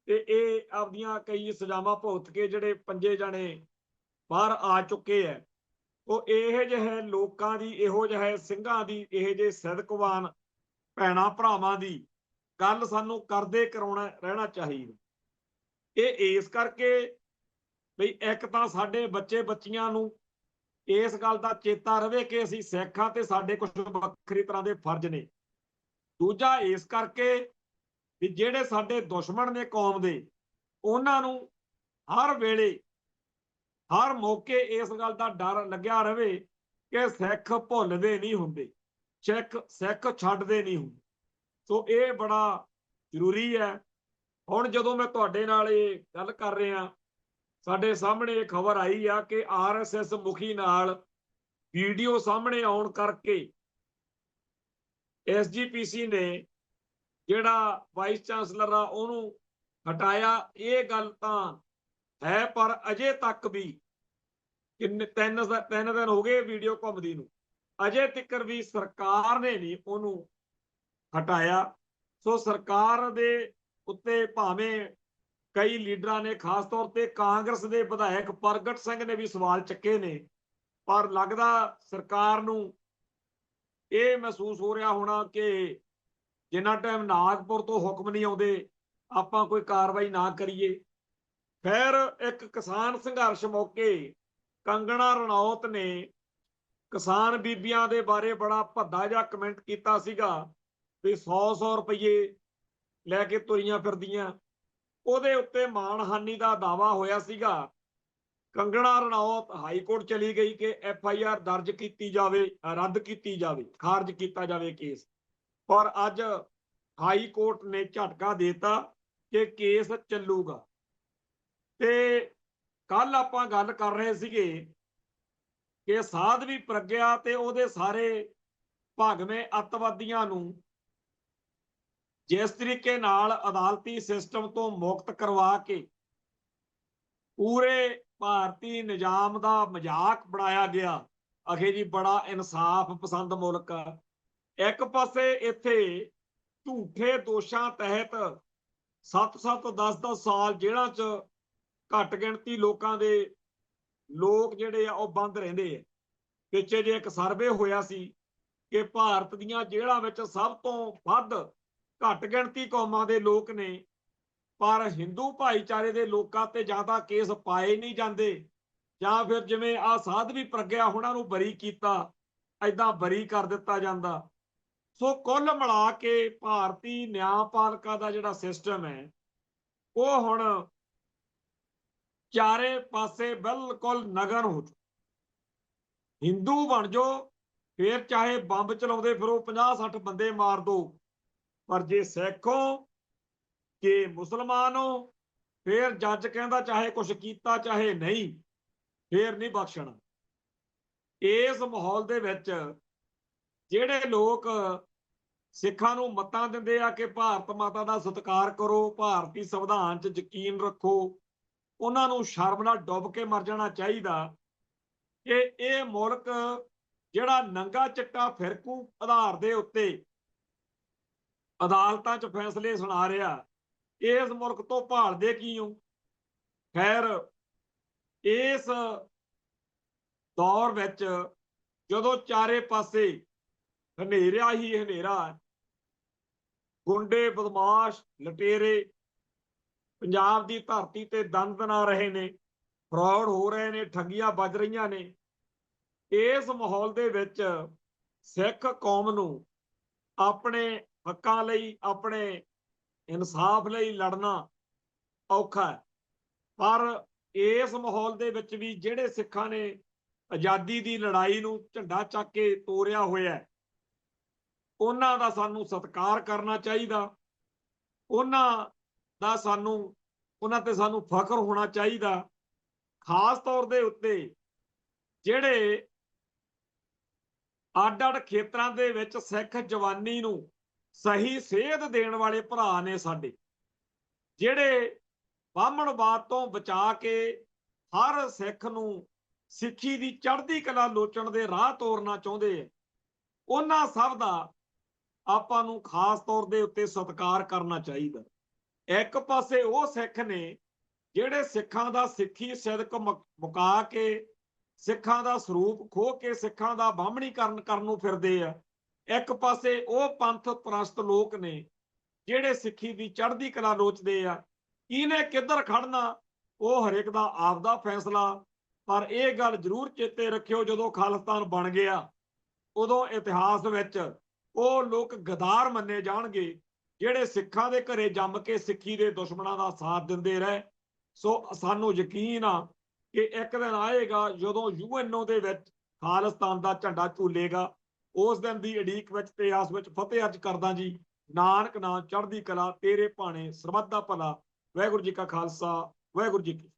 ਤੇ ਇਹ ਆਪਦੀਆਂ ਕਈ ਸਜ਼ਾਵਾਂ ਭੁਗਤ ਕੇ ਜਿਹੜੇ 5 ਜਾਣੇ ਬਾਹਰ ਆ ਚੁੱਕੇ ਐ। ਉਹ ਇਹੋ ਜਿਹੇ ਲੋਕਾਂ ਦੀ, ਇਹੋ ਜਿਹੇ ਸਿੰਘਾਂ ਦੀ, ਇਹੋ ਜਿਹੇ ਸਿਦਕਵਾਨ ਭੈਣਾਂ ਭਰਾਵਾਂ ਦੀ ਗੱਲ ਸਾਨੂੰ ਕਰਦੇ ਕਰਾਉਣਾ ਰਹਿਣਾ ਚਾਹੀਦਾ। ਇਹ ਇਸ ਕਰਕੇ ਵੀ ਇੱਕ ਤਾਂ ਸਾਡੇ ਬੱਚੇ ਬੱਚੀਆਂ ਨੂੰ ਇਸ ਗੱਲ ਦਾ ਚੇਤਾ ਰਵੇ ਕਿ ਅਸੀਂ ਸਿੱਖ ਹਾਂ ਤੇ ਸਾਡੇ ਕੁਝ ਵੱਖਰੀ ਤਰ੍ਹਾਂ ਦੇ ਫਰਜ਼ ਨੇ। ਦੂਜਾ ਇਸ ਕਰਕੇ ਵੀ ਜਿਹੜੇ ਸਾਡੇ ਦੁਸ਼ਮਣ ਨੇ ਕੌਮ ਦੇ, ਉਹਨਾਂ ਨੂੰ ਹਰ ਵੇਲੇ ਹਰ ਮੌਕੇ ਇਸ ਗੱਲ ਦਾ ਡਰ ਲੱਗਿਆ ਰਵੇ ਕਿ ਸਿੱਖ ਭੁੱਲਦੇ ਨਹੀਂ ਹੁੰਦੇ, ਸਿੱਖ ਛੱਡਦੇ ਨਹੀਂ ਹੁੰਦੇ। ਸੋ ਇਹ ਬੜਾ ਜ਼ਰੂਰੀ ਹੈ। ਹੁਣ ਜਦੋਂ ਮੈਂ ਤੁਹਾਡੇ ਨਾਲ ਇਹ ਗੱਲ ਕਰ ਰਿਹਾ, ਸਾਡੇ ਸਾਹਮਣੇ ਇਹ ਖਬਰ ਆਈ ਆ ਕਿ RSS ਮੁਖੀ ਨਾਲ ਵੀਡੀਓ ਸਾਹਮਣੇ ਆਉਣ ਕਰਕੇ SGPC ਨੇ ਜਿਹੜਾ ਵਾਈਸ ਚਾਂਸਲਰ ਆ ਉਹਨੂੰ ਹਟਾਇਆ। ਇਹ ਗੱਲ ਤਾਂ ਹੈ, ਪਰ ਅਜੇ ਤੱਕ ਵੀ ਤਿੰਨ ਦਿਨ ਹੋ ਗਏ ਵੀਡੀਓ ਘੁੰਮਦੀ ਨੂੰ, ਅਜੇ ਤੱਕ ਵੀ ਸਰਕਾਰ ਨੇ ਨਹੀਂ ਉਹਨੂੰ ਹਟਾਇਆ। ਸੋ ਸਰਕਾਰ ਦੇ ਉੱਤੇ ਭਾਵੇਂ ਕਈ ਲੀਡਰਾਂ ਨੇ, ਖਾਸ ਤੌਰ ਤੇ ਕਾਂਗਰਸ ਦੇ ਵਿਧਾਇਕ ਪ੍ਰਗਟ ਸਿੰਘ ਨੇ ਵੀ ਸਵਾਲ ਚੱਕੇ ਨੇ, ਪਰ ਲੱਗਦਾ ਸਰਕਾਰ ਨੂੰ ਇਹ ਮਹਿਸੂਸ ਹੋ ਰਿਹਾ ਹੋਣਾ ਕਿ ਜਿੰਨਾ ਟਾਈਮ ਨਾਗਪੁਰ ਤੋਂ ਹੁਕਮ ਨਹੀਂ ਆਉਂਦੇ ਆਪਾਂ ਕੋਈ ਕਾਰਵਾਈ ਨਾ ਕਰੀਏ। ਫਿਰ ਇੱਕ ਕਿਸਾਨ ਸੰਘਰਸ਼ ਮੌਕੇ ਕੰਗਣਾ ਰਣੌਤ ਨੇ ਕਿਸਾਨ ਬੀਬੀਆਂ ਦੇ ਬਾਰੇ ਬੜਾ ਭੱਦਾ ਜਿਹਾ ਕਮੈਂਟ ਕੀਤਾ ਸੀਗਾ ਵੀ 100-100 ਰੁਪਏ ਲੈ ਕੇ ਤੁਰੀਆਂ ਫਿਰਦੀਆਂ। ਉਹਦੇ ਉੱਤੇ ਮਾਣਹਾਨੀ ਦਾ ਦਾਵਾ ਹੋਇਆ ਸੀਗਾ। ਕੰਗਣਾ ਰਣੌਤ ਹਾਈ ਕੋਰਟ ਚਲੀ ਗਈ ਕਿ FIR ਦਰਜ ਕੀਤੀ ਜਾਵੇ, ਰੱਦ ਕੀਤੀ ਜਾਵੇ, ਖਾਰਜ ਕੀਤਾ ਜਾਵੇ ਕੇਸ। ਪਰ ਅੱਜ ਹਾਈ ਕੋਰਟ ਨੇ ਝਟਕਾ ਦੇਤਾ ਕਿ ਕੇਸ ਚੱਲੂਗਾ। ਤੇ ਕੱਲ ਆਪਾਂ ਗੱਲ ਕਰ ਰਹੇ ਸੀਗੇ ਕਿ ਸਾਧਵੀ ਪ੍ਰਗਿਆ ਤੇ ਉਹਦੇ ਸਾਰੇ ਭਗਵੇਂ ਅੱਤਵਾਦੀਆਂ ਨੂੰ ਜਿਸ ਤਰੀਕੇ ਨਾਲ ਅਦਾਲਤੀ ਸਿਸਟਮ ਤੋਂ ਮੁਕਤ ਕਰਵਾ ਕੇ ਪੂਰੇ ਭਾਰਤੀ ਨਿਜ਼ਾਮ ਦਾ ਮਜ਼ਾਕ ਬਣਾਇਆ ਗਿਆ। ਅਖੇ ਜੀ ਬੜਾ ਇਨਸਾਫ ਪਸੰਦ ਮੁਲਕ ਆ। ਇੱਕ ਪਾਸੇ ਇੱਥੇ ਝੂਠੇ ਦੋਸ਼ਾਂ ਤਹਿਤ 7-7, 10-10 ਸਾਲ ਜੇਲ੍ਹਾਂ 'ਚ ਘੱਟ ਗਿਣਤੀ ਲੋਕ ਜਿਹੜੇ ਆ ਉਹ ਬੰਦ ਰਹਿੰਦੇ ਆ। ਪਿੱਛੇ ਜੇ ਇੱਕ ਸਰਵੇ ਹੋਇਆ ਸੀ ਕਿ ਭਾਰਤ ਦੀਆਂ ਜੇਲ੍ਹਾਂ ਵਿੱਚ ਸਭ ਤੋਂ ਵੱਧ ਘੱਟ ਗਿਣਤੀ ਕੌਮਾਂ ਦੇ ਲੋਕ ਨੇ, ਪਰ ਹਿੰਦੂ ਭਾਈਚਾਰੇ ਦੇ ਲੋਕਾਂ ਤੇ ਜਾਂ ਤਾਂ ਕੇਸ ਪਾਏ ਨਹੀਂ ਜਾਂਦੇ ਜਾਂ ਫਿਰ ਜਿਵੇਂ ਆ ਸਾਧਵੀ ਪ੍ਰਗਿਆ ਉਹਨਾਂ ਨੂੰ ਬਰੀ ਕੀਤਾ, ਏਦਾਂ ਬਰੀ ਕਰ ਦਿੱਤਾ ਜਾਂਦਾ। ਸੋ ਕੁੱਲ ਮਿਲਾ ਕੇ ਭਾਰਤੀ ਨਿਆਂਪਾਲਿਕਾ ਦਾ ਜਿਹੜਾ ਸਿਸਟਮ ਹੈ ਉਹ ਹੁਣ ਚਾਰੇ ਪਾਸੇ ਬਿਲਕੁਲ ਨਗਨ ਹੋ ਚੁੱਕਾ। ਹਿੰਦੂ ਬਣ ਜਾਓ ਫਿਰ ਚਾਹੇ ਬੰਬ ਚਲਾਉਂਦੇ ਫਿਰੋ 50-60 ਬੰਦੇ ਮਾਰ ਦੋ, ਪਰ ਜੇ ਸਿੱਖ ਹੋ ਕਿ ਮੁਸਲਮਾਨ ਹੋ ਫਿਰ ਜੱਜ ਕਹਿੰਦਾ ਚਾਹੇ ਕੁਛ ਕੀਤਾ ਚਾਹੇ ਨਹੀਂ, ਫਿਰ ਨਹੀਂ ਬਖਸ਼ਣਾ। ਇਸ ਮਾਹੌਲ ਦੇ ਵਿੱਚ ਜਿਹੜੇ ਲੋਕ ਸਿੱਖਾਂ ਨੂੰ ਮੱਤਾਂ ਦਿੰਦੇ ਆ ਕਿ ਭਾਰਤ ਮਾਤਾ ਦਾ ਸਤਿਕਾਰ ਕਰੋ, ਭਾਰਤੀ ਸੰਵਿਧਾਨ 'ਚ ਯਕੀਨ ਰੱਖੋ, ਉਹਨਾਂ ਨੂੰ ਸ਼ਰਮ ਨਾਲ ਡੁੱਬ ਕੇ ਮਰ ਜਾਣਾ ਚਾਹੀਦਾ ਕਿ ਇਹ ਮੁਲਕ ਜਿਹੜਾ ਨੰਗਾ ਚਿੱਟਾ ਫਿਰਕੂ ਆਧਾਰ ਦੇ ਉੱਤੇ ਅਦਾਲਤਾਂ 'ਚ ਫੈਸਲੇ ਸੁਣਾ ਰਿਹਾ, ਇਸ ਮੁਲਕ ਤੋਂ ਭਾਲਦੇ ਕੀ ਹੋ? ਖੈਰ ਇਸ ਦੌਰ ਵਿੱਚ ਜਦੋਂ ਚਾਰੇ ਪਾਸੇ ਹਨੇਰਾ ਹੀ ਹਨੇਰਾ ਹੈ, ਗੁੰਡੇ ਬਦਮਾਸ਼ ਲਟੇਰੇ ਪੰਜਾਬ ਦੀ ਧਰਤੀ ਤੇ ਦੰਦ ਨਾ ਰਹੇ ਨੇ, ਫਰਾਡ ਹੋ ਰਹੇ ਨੇ, ਠੱਗੀਆਂ ਵੱਜ ਰਹੀਆਂ ਨੇ, ਇਸ ਮਾਹੌਲ ਦੇ ਵਿੱਚ ਸਿੱਖ ਕੌਮ ਨੂੰ ਆਪਣੇ ਹੱਕਾਂ ਲਈ, ਆਪਣੇ ਇਨਸਾਫ ਲਈ ਲੜਨਾ ਔਖਾ ਹੈ। ਪਰ ਇਸ ਮਾਹੌਲ ਦੇ ਵਿੱਚ ਵੀ ਜਿਹੜੇ ਸਿੱਖਾਂ ਨੇ ਆਜ਼ਾਦੀ ਦੀ ਲੜਾਈ ਨੂੰ ਝੰਡਾ ਚੱਕ ਕੇ ਤੋਰਿਆ ਹੋਇਆ, ਉਹਨਾਂ ਦਾ ਸਾਨੂੰ ਸਤਿਕਾਰ ਕਰਨਾ ਚਾਹੀਦਾ, ਉਹਨਾਂ ਤੇ ਸਾਨੂੰ ਫਖਰ ਹੋਣਾ ਚਾਹੀਦਾ। ਖਾਸ ਤੌਰ ਦੇ ਉੱਤੇ ਜਿਹੜੇ ਅੱਡ-ਅੱਡ ਖੇਤਰਾਂ ਦੇ ਵਿੱਚ ਸਿੱਖ ਜਵਾਨੀ ਨੂੰ ਸਹੀ ਸੇਧ ਦੇਣ ਵਾਲੇ ਭਰਾ ਨੇ ਸਾਡੇ, ਜਿਹੜੇ ਬਾਹਮਣਵਾਦ ਤੋਂ ਬਚਾ ਕੇ ਹਰ ਸਿੱਖ ਨੂੰ ਸਿੱਖੀ ਦੀ ਚੜ੍ਹਦੀ ਕਲਾ ਲੋਚਣ ਦੇ ਰਾਹ ਤੋਰਨਾ ਚਾਹੁੰਦੇ ਆ, ਉਹਨਾਂ ਸਭ ਦਾ ਆਪਾਂ ਨੂੰ ਖਾਸ ਤੌਰ ਦੇ ਉੱਤੇ ਸਤਿਕਾਰ ਕਰਨਾ ਚਾਹੀਦਾ। ਇੱਕ ਪਾਸੇ ਉਹ ਸਿੱਖ ਨੇ ਜਿਹੜੇ ਸਿੱਖਾਂ ਦਾ ਸਿੱਖੀ ਸਿਦਕ ਮੁਕਾ ਕੇ, ਸਿੱਖਾਂ ਦਾ ਸਰੂਪ ਖੋਹ ਕੇ ਸਿੱਖਾਂ ਦਾ ਬਾਹਮਣੀਕਰਨ ਕਰਨ ਨੂੰ ਫਿਰਦੇ ਆ। ਇੱਕ ਪਾਸੇ ਉਹ ਪੰਥ ਪ੍ਰਸਤ ਲੋਕ ਨੇ ਜਿਹੜੇ ਸਿੱਖੀ ਦੀ ਚੜ੍ਹਦੀ ਕਲਾ ਲੋਚਦੇ ਆ। ਕਿਹਨੇ ਕਿੱਧਰ ਖੜਨਾ ਉਹ ਹਰੇਕ ਦਾ ਆਪਦਾ ਫੈਸਲਾ, ਪਰ ਇਹ ਗੱਲ ਜ਼ਰੂਰ ਚੇਤੇ ਰੱਖਿਓ, ਜਦੋਂ ਖਾਲਿਸਤਾਨ ਬਣ ਗਿਆ ਉਦੋਂ ਇਤਿਹਾਸ ਵਿੱਚ ਉਹ ਲੋਕ ਗਦਾਰ ਮੰਨੇ ਜਾਣਗੇ ਜਿਹੜੇ ਸਿੱਖਾਂ ਦੇ ਘਰੇ ਜੰਮ ਕੇ ਸਿੱਖੀ ਦੇ ਦੁਸ਼ਮਣਾਂ ਦਾ ਸਾਥ ਦਿੰਦੇ ਰਹੇ। ਸੋ ਸਾਨੂੰ ਯਕੀਨ ਆ ਕਿ ਇੱਕ ਦਿਨ ਆਏਗਾ ਜਦੋਂ UNO ਦੇ ਵਿੱਚ ਖਾਲਿਸਤਾਨ ਦਾ ਝੰਡਾ ਝੂਲੇਗਾ। ਉਸ ਦਿਨ ਦੀ ਉਡੀਕ ਵਿੱਚ ਤੇ ਆਸ ਵਿੱਚ ਫਤਿਹ ਅਰਜ ਕਰਦਾ ਜੀ। ਨਾਨਕ ਨਾਂ ਚੜ੍ਹਦੀ ਕਲਾ, ਤੇਰੇ ਭਾਣੇ ਸਰਬੱਤ ਦਾ ਭਲਾ। ਵਾਹਿਗੁਰੂ ਜੀ ਕਾ ਖਾਲਸਾ, ਵਾਹਿਗੁਰੂ ਜੀ ਕੀ